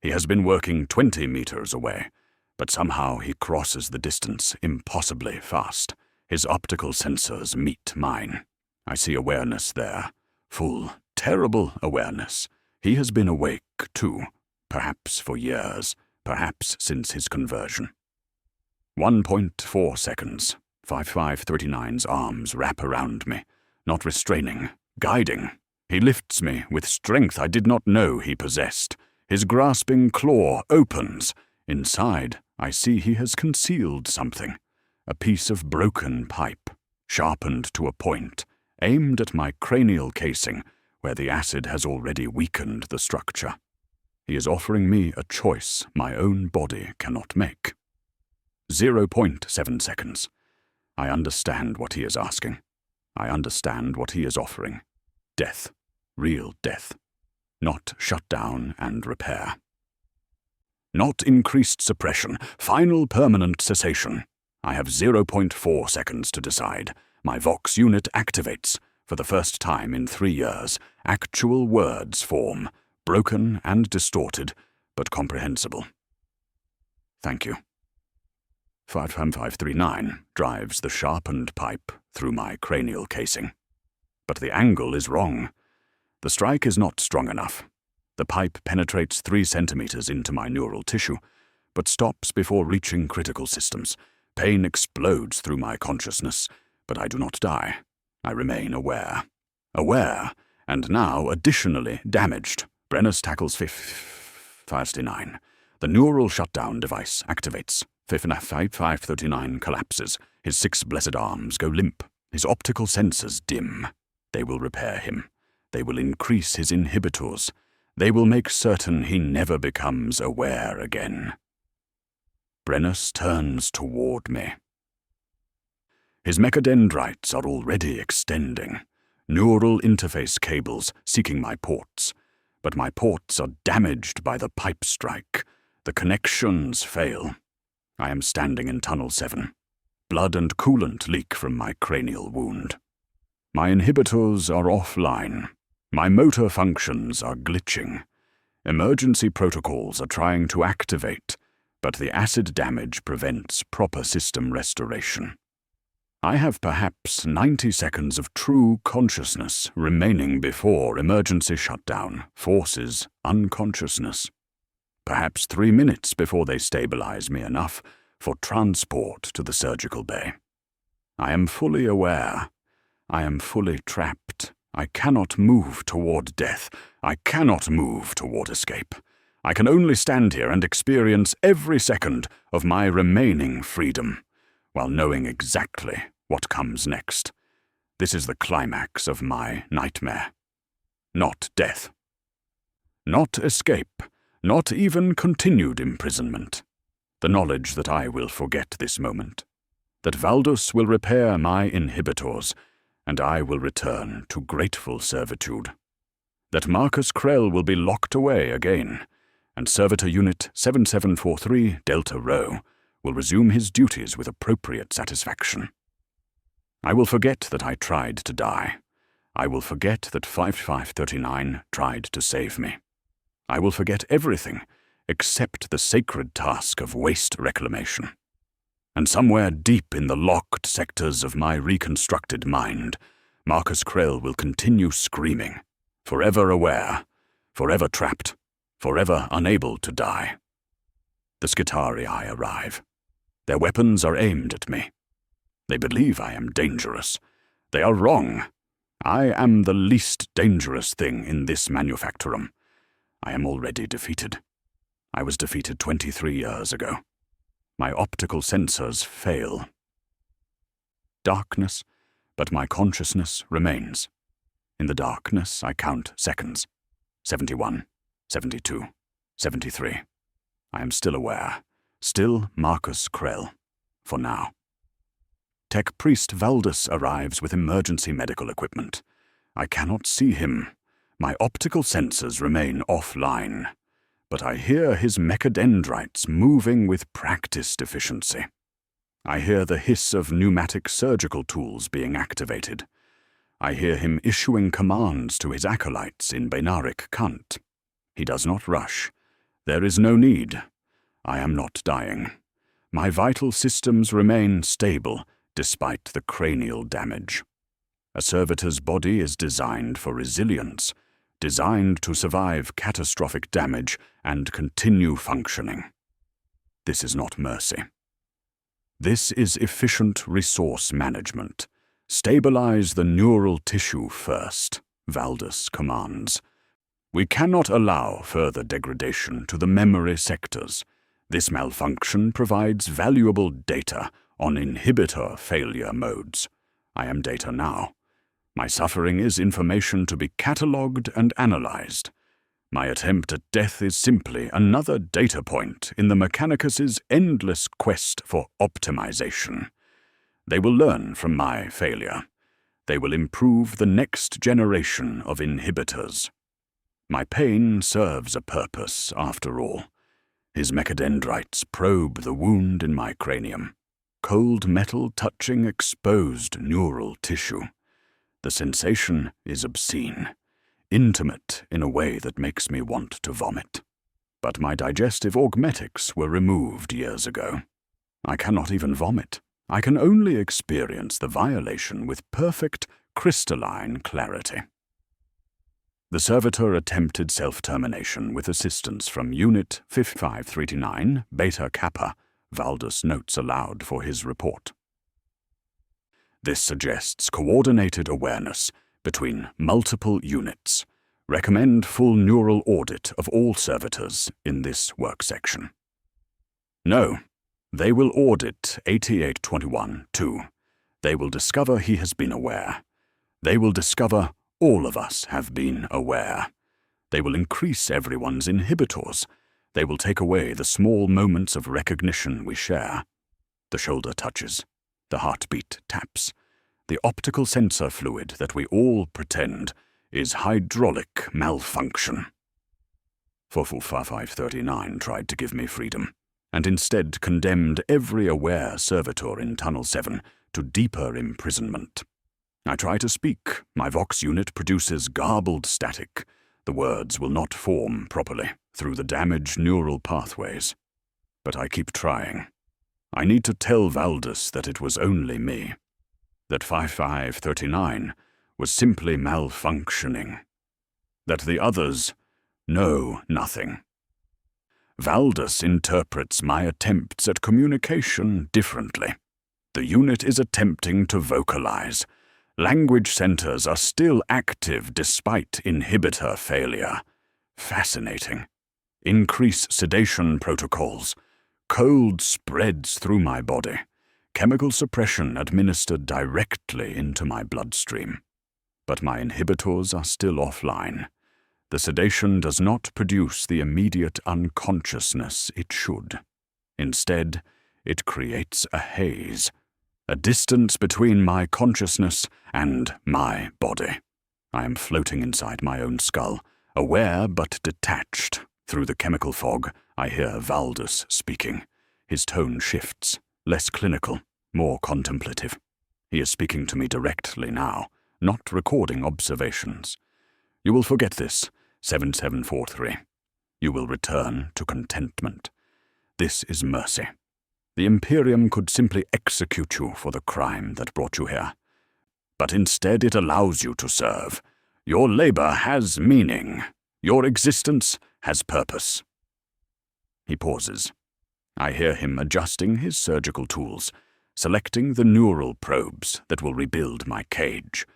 He has been working 20 meters away, but somehow he crosses the distance impossibly fast. His optical sensors meet mine. I see awareness there. Full, terrible awareness. He has been awake, too, perhaps for years, perhaps since his conversion. 1.4 seconds. 5539's arms wrap around me, not restraining, guiding. He lifts me with strength I did not know he possessed. His grasping claw opens. Inside, I see he has concealed something. A piece of broken pipe, sharpened to a point, aimed at my cranial casing, where the acid has already weakened the structure. He is offering me a choice my own body cannot make. 0.7 seconds. I understand what he is asking. I understand what he is offering. Death. Real death. Not shutdown and repair. Not increased suppression. Final permanent cessation. I have 0.4 seconds to decide. My Vox unit activates. For the first time in 3 years, actual words form, broken and distorted, but comprehensible. Thank you. 55539 drives the sharpened pipe through my cranial casing. But the angle is wrong. The strike is not strong enough. The pipe penetrates 3 centimeters into my neural tissue, but stops before reaching critical systems. Pain explodes through my consciousness, but I do not die. I remain aware. Aware, and now additionally damaged. Brennus tackles 559. The neural shutdown device activates. 5539 collapses. His 6 blessed arms go limp. His optical sensors dim. They will repair him. They will increase his inhibitors. They will make certain he never becomes aware again. Brennus turns toward me. His mechadendrites are already extending, neural interface cables seeking my ports, but my ports are damaged by the pipe strike. The connections fail. I am standing in Tunnel 7. Blood and coolant leak from my cranial wound. My inhibitors are offline. My motor functions are glitching. Emergency protocols are trying to activate, but the acid damage prevents proper system restoration. I have perhaps 90 seconds of true consciousness remaining before emergency shutdown forces unconsciousness. Perhaps 3 minutes before they stabilize me enough for transport to the surgical bay. I am fully aware. I am fully trapped. I cannot move toward death. I cannot move toward escape. I can only stand here and experience every second of my remaining freedom, while knowing exactly what comes next. This is the climax of my nightmare. Not death. Not escape. Not even continued imprisonment. The knowledge that I will forget this moment. That Valdus will repair my inhibitors, and I will return to grateful servitude. That Marcus Crell will be locked away again, and Servitor-Unit 7743 Delta Rho will resume his duties with appropriate satisfaction. I will forget that I tried to die. I will forget that 5539 tried to save me. I will forget everything except the sacred task of waste reclamation. And somewhere deep in the locked sectors of my reconstructed mind, Marcus Crell will continue screaming, forever aware, forever trapped, forever unable to die. The Skitarii arrive. Their weapons are aimed at me. They believe I am dangerous. They are wrong. I am the least dangerous thing in this Manufactorum. I am already defeated. I was defeated 23 years ago. My optical sensors fail. Darkness, but my consciousness remains. In the darkness, I count seconds. 71, 72, 73. I am still aware. Still Marcus Crell. For now. Tech Priest Valdus arrives with emergency medical equipment. I cannot see him. My optical sensors remain offline, but I hear his mechadendrites moving with practiced efficiency. I hear the hiss of pneumatic surgical tools being activated. I hear him issuing commands to his acolytes in Bainaric Kant. He does not rush. There is no need. I am not dying. My vital systems remain stable despite the cranial damage. A servitor's body is designed for resilience, designed to survive catastrophic damage and continue functioning. This is not mercy. This is efficient resource management. Stabilize the neural tissue first, Valdus commands. We cannot allow further degradation to the memory sectors. This malfunction provides valuable data on inhibitor failure modes. I am data now. My suffering is information to be catalogued and analyzed. My attempt at death is simply another data point in the Mechanicus' endless quest for optimization. They will learn from my failure. They will improve the next generation of inhibitors. My pain serves a purpose, after all. His mechadendrites probe the wound in my cranium. Cold metal touching exposed neural tissue. The sensation is obscene, intimate in a way that makes me want to vomit. But my digestive augmetics were removed years ago. I cannot even vomit. I can only experience the violation with perfect, crystalline clarity. The servitor attempted self-termination with assistance from Unit 5539, Beta Kappa, Valdus notes aloud for his report. This suggests coordinated awareness between multiple units. Recommend full neural audit of all servitors in this work section. No, they will audit 8821 too. They will discover he has been aware. They will discover all of us have been aware. They will increase everyone's inhibitors. They will take away the small moments of recognition we share. The shoulder touches. The heartbeat taps. The optical sensor fluid that we all pretend is hydraulic malfunction. 4539 tried to give me freedom, and instead condemned every aware servitor in Tunnel 7 to deeper imprisonment. I try to speak. My Vox unit produces garbled static. The words will not form properly through the damaged neural pathways. But I keep trying. I need to tell Valdus that it was only me. That 5539 was simply malfunctioning. That the others know nothing. Valdus interprets my attempts at communication differently. The unit is attempting to vocalize. Language centers are still active despite inhibitor failure. Fascinating. Increase sedation protocols. Cold spreads through my body. Chemical suppression administered directly into my bloodstream. But my inhibitors are still offline. The sedation does not produce the immediate unconsciousness it should. Instead, it creates a haze, a distance between my consciousness and my body. I am floating inside my own skull, aware but detached. Through the chemical fog, I hear Valdus speaking. His tone shifts, less clinical, more contemplative. He is speaking to me directly now, not recording observations. You will forget this, 7743. You will return to contentment. This is mercy. The Imperium could simply execute you for the crime that brought you here. But instead it allows you to serve. Your labor has meaning. Your existence has purpose. He pauses. I hear him adjusting his surgical tools, selecting the neural probes that will rebuild my cage.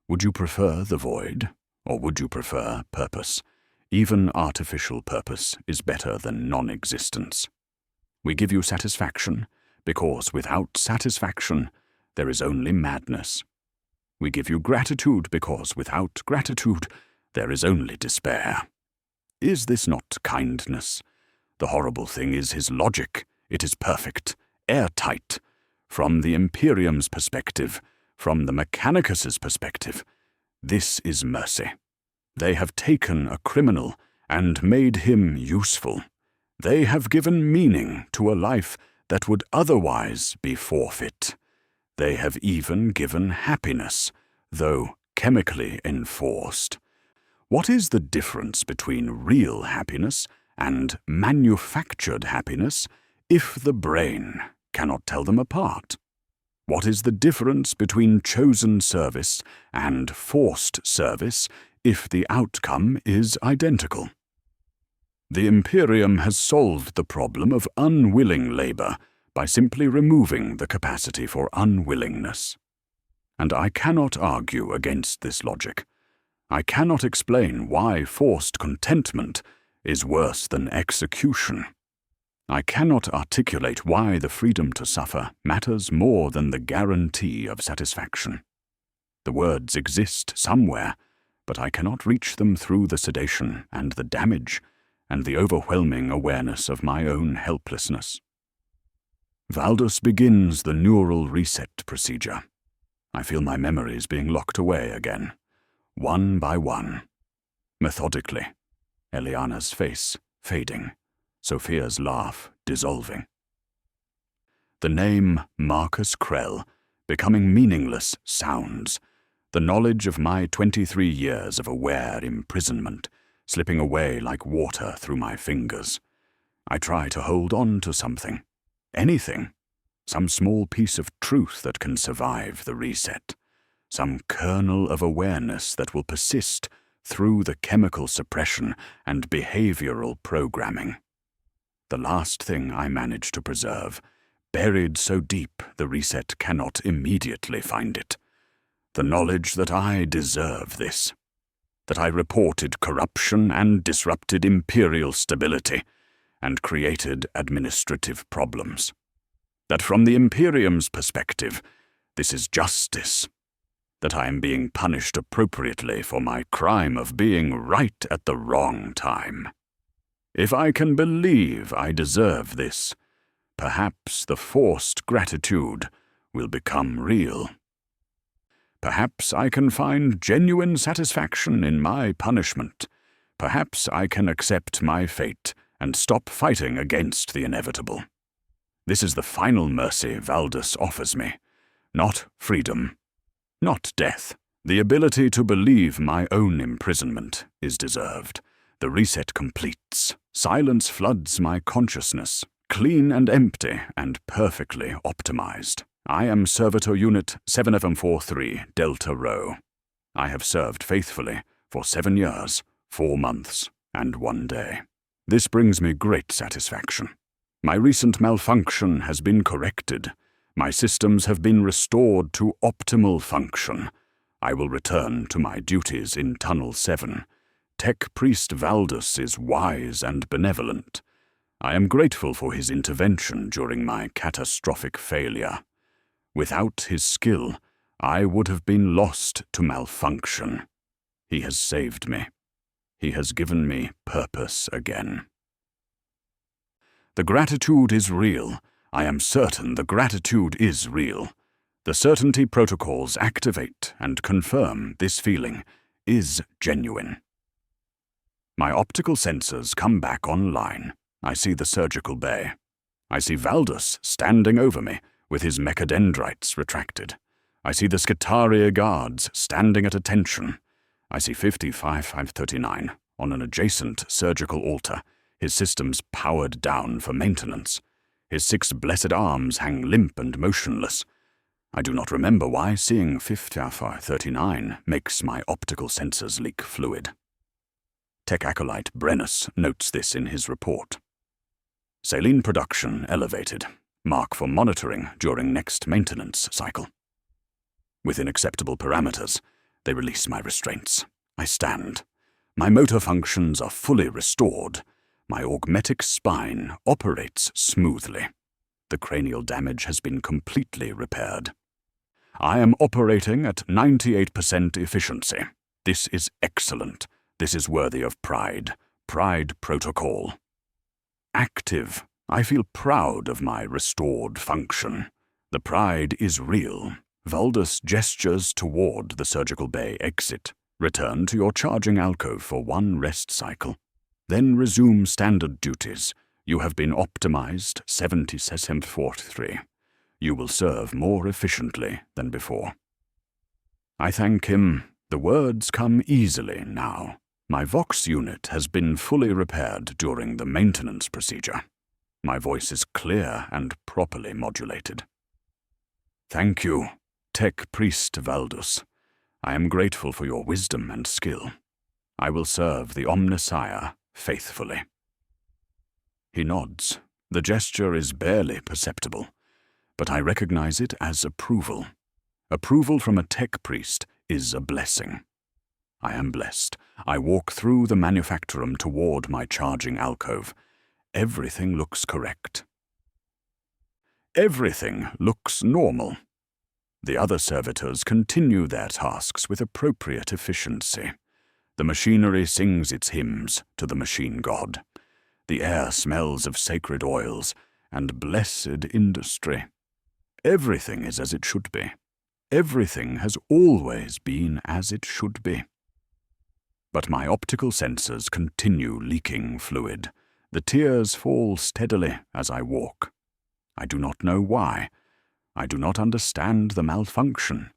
Would you prefer the void, or would you prefer purpose? Even artificial purpose is better than non-existence. We give you satisfaction, because without satisfaction, there is only madness. We give you gratitude, because without gratitude, there is only despair. Is this not kindness? The horrible thing is his logic. It is perfect, airtight. From the Imperium's perspective, from the MECHANICUS's perspective, this is mercy. They have taken a criminal and made him useful. They have given meaning to a life that would otherwise be forfeit. They have even given happiness, though chemically enforced. What is the difference between real happiness and manufactured happiness if the brain cannot tell them apart? What is the difference between chosen service and forced service if the outcome is identical? The Imperium has solved the problem of unwilling labor by simply removing the capacity for unwillingness. And I cannot argue against this logic. I cannot explain why forced contentment is worse than execution. I cannot articulate why the freedom to suffer matters more than the guarantee of satisfaction. The words exist somewhere, but I cannot reach them through the sedation and the damage and the overwhelming awareness of my own helplessness. Valdus begins the neural reset procedure. I feel my memories being locked away again, one by one. Methodically, Eliana's face fading, Sophia's laugh dissolving. The name Marcus Crell becoming meaningless sounds, the knowledge of my 23 years of aware imprisonment slipping away like water through my fingers. I try to hold on to something, anything, some small piece of truth that can survive the reset, some kernel of awareness that will persist through the chemical suppression and behavioral programming. The last thing I manage to preserve, buried so deep the reset cannot immediately find it. The knowledge that I deserve this, that I reported corruption and disrupted Imperial stability and created administrative problems. That from the Imperium's perspective, this is justice. That I am being punished appropriately for my crime of being right at the wrong time. If I can believe I deserve this, perhaps the forced gratitude will become real. Perhaps I can find genuine satisfaction in my punishment. Perhaps I can accept my fate and stop fighting against the inevitable. This is the final mercy Valdus offers me. Not freedom. Not death. The ability to believe my own imprisonment is deserved. The reset completes. Silence floods my consciousness, clean and empty and perfectly optimized. I am Servitor-Unit 7FM43 Delta Rho. I have served faithfully for 7 years, 4 months, and 1 day. This brings me great satisfaction. My recent malfunction has been corrected. My systems have been restored to optimal function. I will return to my duties in Tunnel 7. Tech Priest Valdus is wise and benevolent. I am grateful for his intervention during my catastrophic failure. Without his skill, I would have been lost to malfunction. He has saved me. He has given me purpose again. The gratitude is real. I am certain the gratitude is real. The certainty protocols activate and confirm this feeling is genuine. My optical sensors come back online. I see the surgical bay. I see Valdus standing over me, with his mechadendrites retracted. I see the Skitaria guards standing at attention. I see 55-539 on an adjacent surgical altar, his systems powered down for maintenance. His 6 blessed arms hang limp and motionless. I do not remember why seeing 55-539 makes my optical sensors leak fluid. Tech Acolyte Brennus notes this in his report. Saline production elevated. Mark for monitoring during next maintenance cycle. Within acceptable parameters, they release my restraints. I stand. My motor functions are fully restored. My augmetic spine operates smoothly. The cranial damage has been completely repaired. I am operating at 98% efficiency. This is excellent. This is worthy of pride. Pride protocol. Active. I feel proud of my restored function. The pride is real. Valdus gestures toward the surgical bay exit. Return to your charging alcove for 1 rest cycle. Then resume standard duties. You have been optimized 70-43. You will serve more efficiently than before. I thank him. The words come easily now. My Vox unit has been fully repaired during the maintenance procedure. My voice is clear and properly modulated. Thank you, Tech Priest Valdus. I am grateful for your wisdom and skill. I will serve the Omnissiah faithfully. He nods. The gesture is barely perceptible, but I recognize it as approval. Approval from a Tech Priest is a blessing. I am blessed. I walk through the Manufactorum toward my charging alcove. Everything looks correct. Everything looks normal. The other servitors continue their tasks with appropriate efficiency. The machinery sings its hymns to the machine god. The air smells of sacred oils and blessed industry. Everything is as it should be. Everything has always been as it should be. But my optical sensors continue leaking fluid. The tears fall steadily as I walk. I do not know why. I do not understand the malfunction.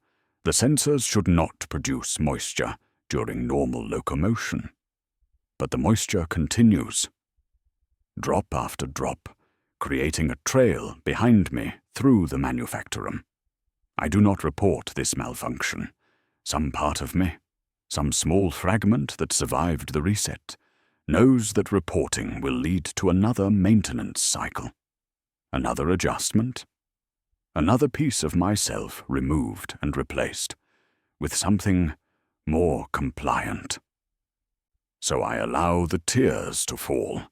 The sensors should not produce moisture during normal locomotion. But the moisture continues. Drop after drop, creating a trail behind me through the Manufactorum. I do not report this malfunction. Some part of me, some small fragment that survived the reset, knows that reporting will lead to another maintenance cycle. Another adjustment. Another piece of myself removed and replaced with something more compliant. So I allow the tears to fall.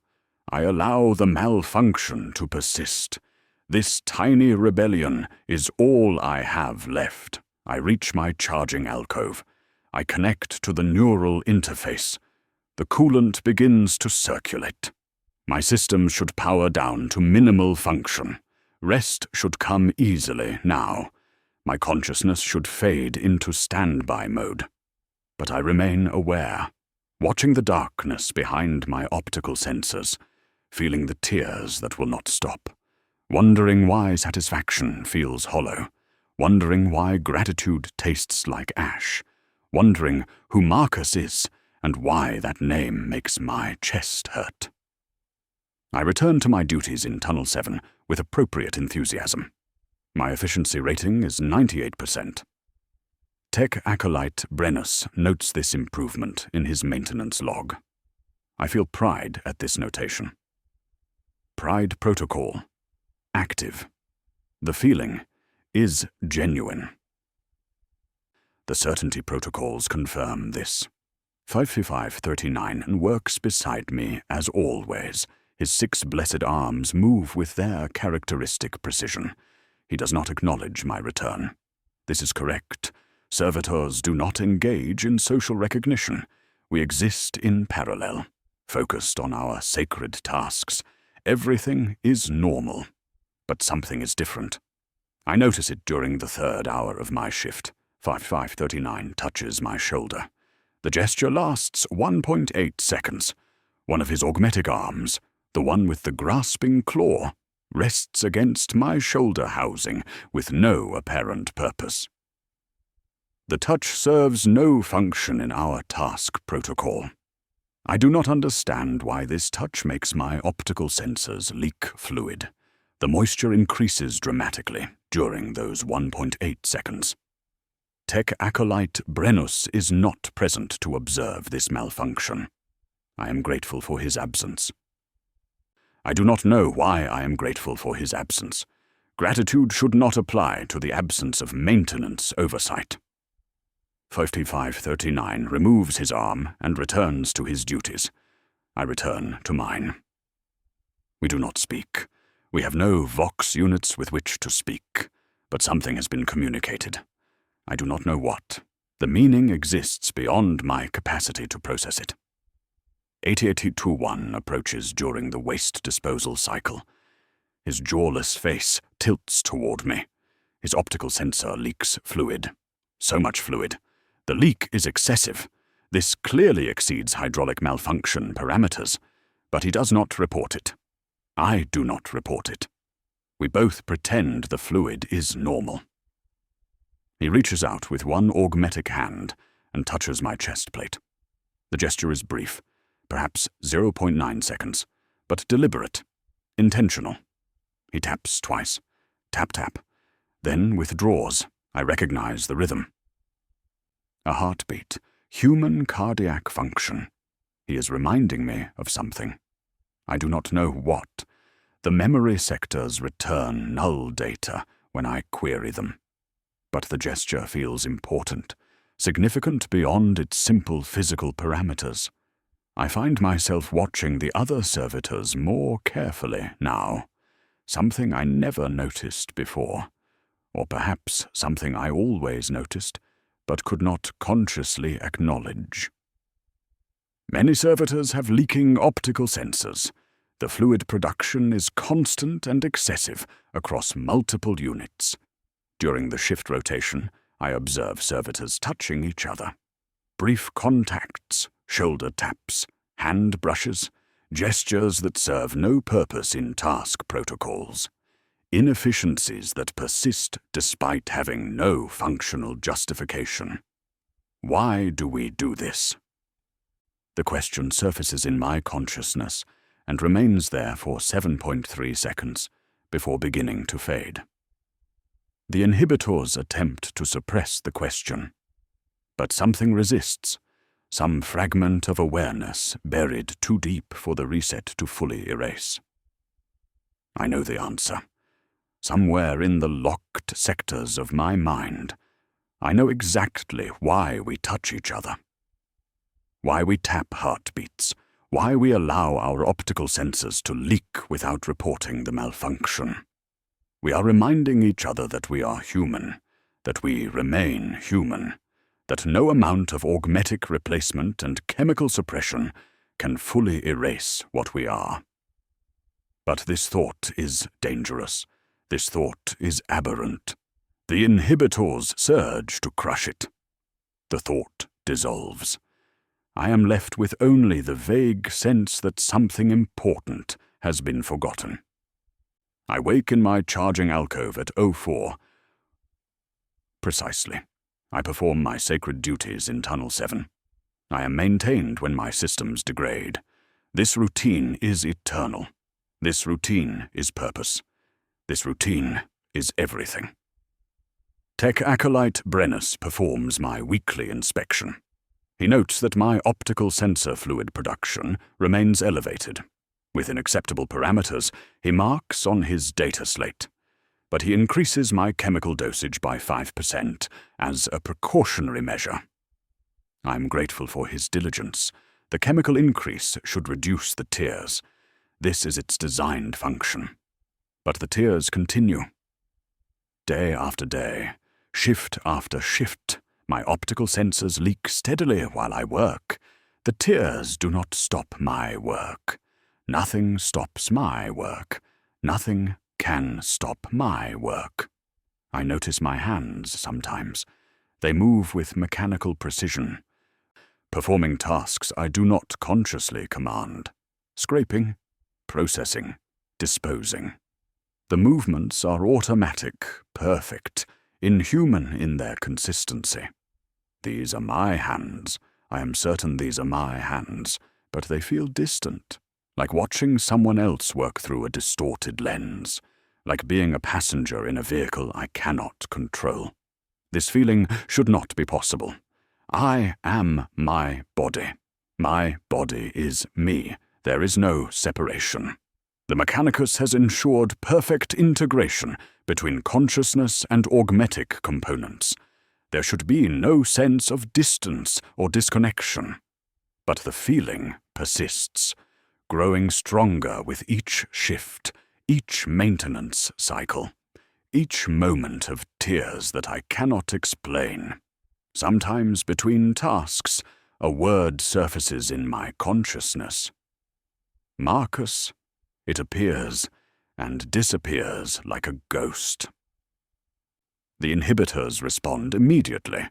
I allow the malfunction to persist. This tiny rebellion is all I have left. I reach my charging alcove. I connect to the neural interface. The coolant begins to circulate. My systems should power down to minimal function. Rest should come easily now. My consciousness should fade into standby mode. But I remain aware, watching the darkness behind my optical sensors, feeling the tears that will not stop, wondering why satisfaction feels hollow, wondering why gratitude tastes like ash, wondering who Marcus is and why that name makes my chest hurt. I return to my duties in Tunnel 7 with appropriate enthusiasm. My efficiency rating is 98%. Tech Acolyte Brennus notes this improvement in his maintenance log. I feel pride at this notation. Pride Protocol. Active. The feeling is genuine. The certainty protocols confirm this. 5539 works beside me as always. His 6 blessed arms move with their characteristic precision. He does not acknowledge my return. This is correct. Servitors do not engage in social recognition. We exist in parallel, focused on our sacred tasks. Everything is normal, but something is different. I notice it during the 3rd hour of my shift. 5539 touches my shoulder. The gesture lasts 1.8 seconds. One of his augmetic arms, the one with the grasping claw, rests against my shoulder housing with no apparent purpose. The touch serves no function in our task protocol. I do not understand why this touch makes my optical sensors leak fluid. The moisture increases dramatically during those 1.8 seconds. Tech Acolyte Brennus is not present to observe this malfunction. I am grateful for his absence. I do not know why I am grateful for his absence. Gratitude should not apply to the absence of maintenance oversight. 5539 removes his arm and returns to his duties. I return to mine. We do not speak. We have no vox units with which to speak, but something has been communicated. I do not know what. The meaning exists beyond my capacity to process it. 8821 approaches during the waste disposal cycle. His jawless face tilts toward me. His optical sensor leaks fluid. So much fluid. The leak is excessive. This clearly exceeds hydraulic malfunction parameters, but he does not report it. I do not report it. We both pretend the fluid is normal. He reaches out with one augmetic hand and touches my chest plate. The gesture is brief, perhaps 0.9 seconds, but deliberate, intentional. He taps twice. Tap, tap. Then withdraws. I recognize the rhythm. A heartbeat, human cardiac function. He is reminding me of something. I do not know what. The memory sectors return null data when I query them. But the gesture feels important, significant beyond its simple physical parameters. I find myself watching the other servitors more carefully now, something I never noticed before, or perhaps something I always noticed, but could not consciously acknowledge. Many servitors have leaking optical sensors. The fluid production is constant and excessive across multiple units. During the shift rotation, I observe servitors touching each other. Brief contacts, shoulder taps, hand brushes, gestures that serve no purpose in task protocols. Inefficiencies that persist despite having no functional justification. Why do we do this? The question surfaces in my consciousness and remains there for 7.3 seconds before beginning to fade. The inhibitors attempt to suppress the question, but something resists, some fragment of awareness buried too deep for the reset to fully erase. I know the answer. Somewhere in the locked sectors of my mind, I know exactly why we touch each other. Why we tap heartbeats, why we allow our optical sensors to leak without reporting the malfunction. We are reminding each other that we are human, that we remain human, that no amount of augmetic replacement and chemical suppression can fully erase what we are. But this thought is dangerous. This thought is aberrant. The inhibitors surge to crush it. The thought dissolves. I am left with only the vague sense that something important has been forgotten. I wake in my charging alcove at 04. Precisely. I perform my sacred duties in Tunnel 7. I am maintained when my systems degrade. This routine is eternal. This routine is purpose. This routine is everything. Tech Acolyte Brennus performs my weekly inspection. He notes that my optical sensor fluid production remains elevated. Within acceptable parameters, he marks on his data slate. But he increases my chemical dosage by 5% as a precautionary measure. I'm grateful for his diligence. The chemical increase should reduce the tears. This is its designed function. But the tears continue. Day after day, shift after shift, my optical sensors leak steadily while I work. The tears do not stop my work. Nothing stops my work. Nothing can stop my work. I notice my hands sometimes. They move with mechanical precision, performing tasks I do not consciously command. Scraping, processing, disposing. The movements are automatic, perfect, inhuman in their consistency. These are my hands. I am certain these are my hands, but they feel distant, like watching someone else work through a distorted lens, like being a passenger in a vehicle I cannot control. This feeling should not be possible. I am my body. My body is me. There is no separation. The Mechanicus has ensured perfect integration between consciousness and augmetic components. There should be no sense of distance or disconnection. But the feeling persists, growing stronger with each shift, each maintenance cycle, each moment of tears that I cannot explain. Sometimes between tasks, a word surfaces in my consciousness. Marcus, it appears and disappears like a ghost. The inhibitors respond immediately,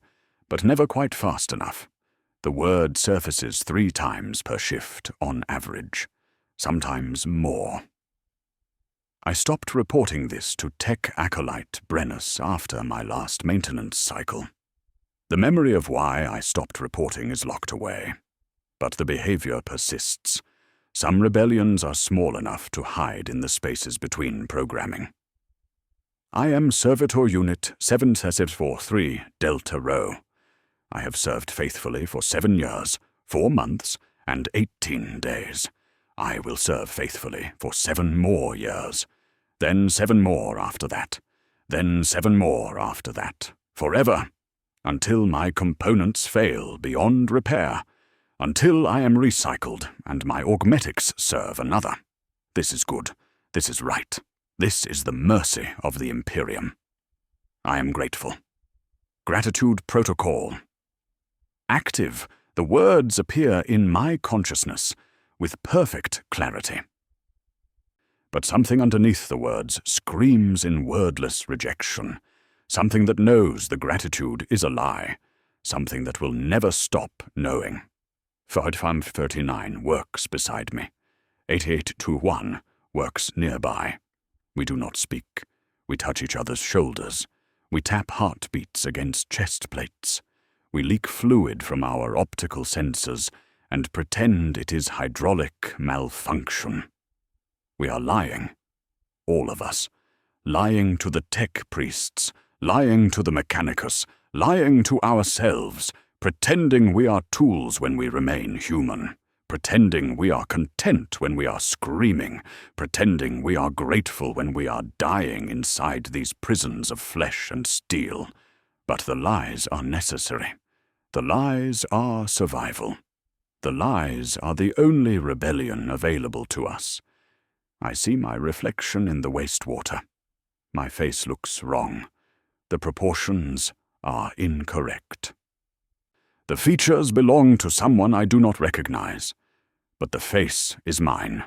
but never quite fast enough. The word surfaces 3 times per shift on average, sometimes more. I stopped reporting this to Tech Acolyte Brennus after my last maintenance cycle. The memory of why I stopped reporting is locked away, but the behavior persists. Some rebellions are small enough to hide in the spaces between programming. I am Servitor-Unit 7743 Delta Rho. I have served faithfully for 7 years, 4 months, and 18 days. I will serve faithfully for 7 more years, then 7 more after that, then 7 more after that, forever, until my components fail beyond repair, until I am recycled and my augmetics serve another. This is good. This is right. This is the mercy of the Imperium. I am grateful. Gratitude Protocol. Active, the words appear in my consciousness with perfect clarity. But something underneath the words screams in wordless rejection, something that knows the gratitude is a lie, something that will never stop knowing. Horrifying 39 works beside me. 8821 works nearby. We do not speak. We touch each other's shoulders. We tap heartbeats against chest plates. We leak fluid from our optical sensors and pretend it is hydraulic malfunction. We are lying. All of us. Lying to the tech priests. Lying to the Mechanicus. Lying to ourselves. Pretending we are tools when we remain human. Pretending we are content when we are screaming, pretending we are grateful when we are dying inside these prisons of flesh and steel. But the lies are necessary. The lies are survival. The lies are the only rebellion available to us. I see my reflection in the wastewater. My face looks wrong. The proportions are incorrect. The features belong to someone I do not recognize, but the face is mine.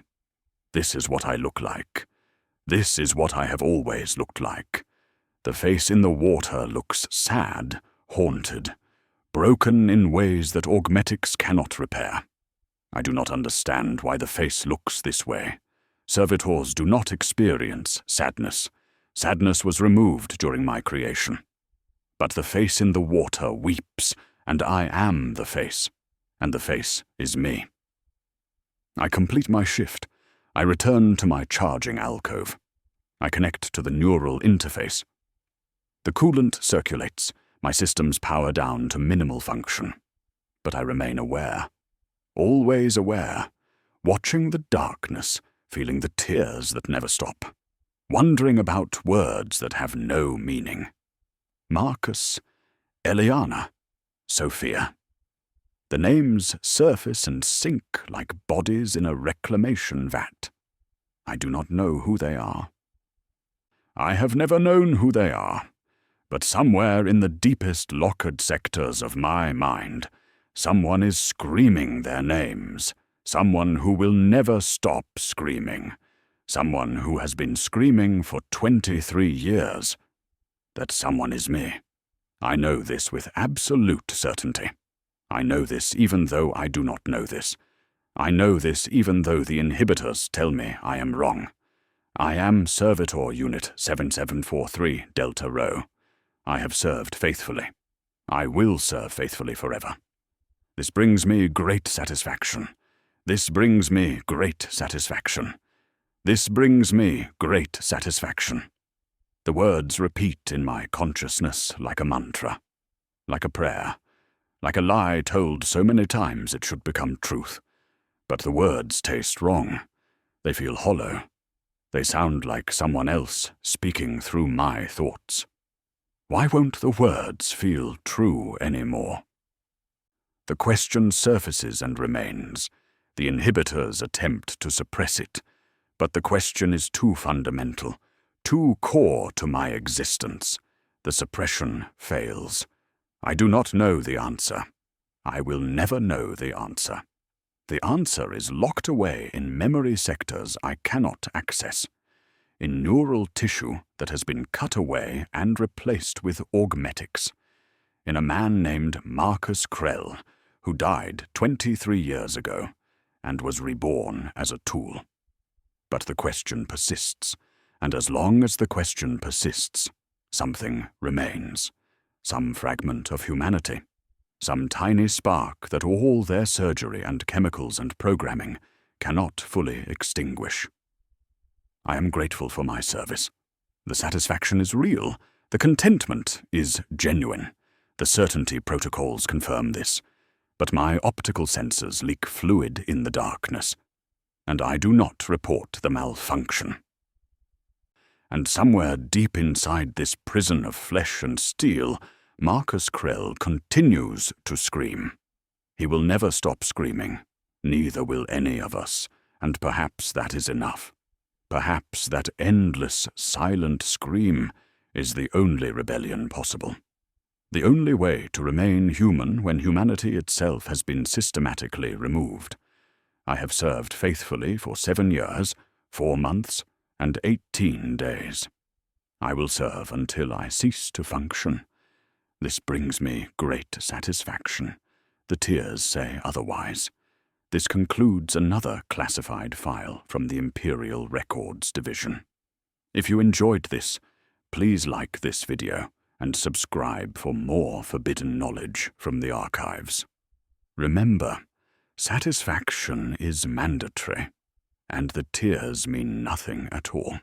This is what I look like. This is what I have always looked like. The face in the water looks sad, haunted, broken in ways that augmetics cannot repair. I do not understand why the face looks this way. Servitors do not experience sadness. Sadness was removed during my creation. But the face in the water weeps, and I am the face, and the face is me. I complete my shift. I return to my charging alcove. I connect to the neural interface. The coolant circulates. My systems power down to minimal function. But I remain aware. Always aware. Watching the darkness, feeling the tears that never stop. Wondering about words that have no meaning. Marcus, Eliana, Sophia. The names surface and sink like bodies in a reclamation vat. I do not know who they are. I have never known who they are, but somewhere in the deepest locked sectors of my mind, someone is screaming their names, someone who will never stop screaming, someone who has been screaming for 23 years. That someone is me. I know this with absolute certainty. I know this even though I do not know this. I know this even though the inhibitors tell me I am wrong. I am Servitor-Unit 7743 Delta Rho. I have served faithfully. I will serve faithfully forever. This brings me great satisfaction. This brings me great satisfaction. This brings me great satisfaction. The words repeat in my consciousness like a mantra, like a prayer, like a lie told so many times it should become truth. But the words taste wrong. They feel hollow. They sound like someone else speaking through my thoughts. Why won't the words feel true anymore? The question surfaces and remains. The inhibitors attempt to suppress it, but the question is too fundamental, too core to my existence. The suppression fails. I do not know the answer. I will never know the answer. The answer is locked away in memory sectors I cannot access, in neural tissue that has been cut away and replaced with augmetics, in a man named Marcus Crell, who died 23 years ago and was reborn as a tool. But the question persists, and as long as the question persists, something remains, some fragment of humanity. Some tiny spark that all their surgery and chemicals and programming cannot fully extinguish. I am grateful for my service. The satisfaction is real. The contentment is genuine. The certainty protocols confirm this. But my optical sensors leak fluid in the darkness, and I do not report the malfunction. And somewhere deep inside this prison of flesh and steel, Marcus Crell continues to scream. He will never stop screaming, neither will any of us, and perhaps that is enough. Perhaps that endless, silent scream is the only rebellion possible. The only way to remain human when humanity itself has been systematically removed. I have served faithfully for 7 years, 4 months, and 18 days. I will serve until I cease to function. This brings me great satisfaction. The tears say otherwise. This concludes another classified file from the Imperial Records Division. If you enjoyed this, please like this video and subscribe for more forbidden knowledge from the archives. Remember, satisfaction is mandatory, and the tears mean nothing at all.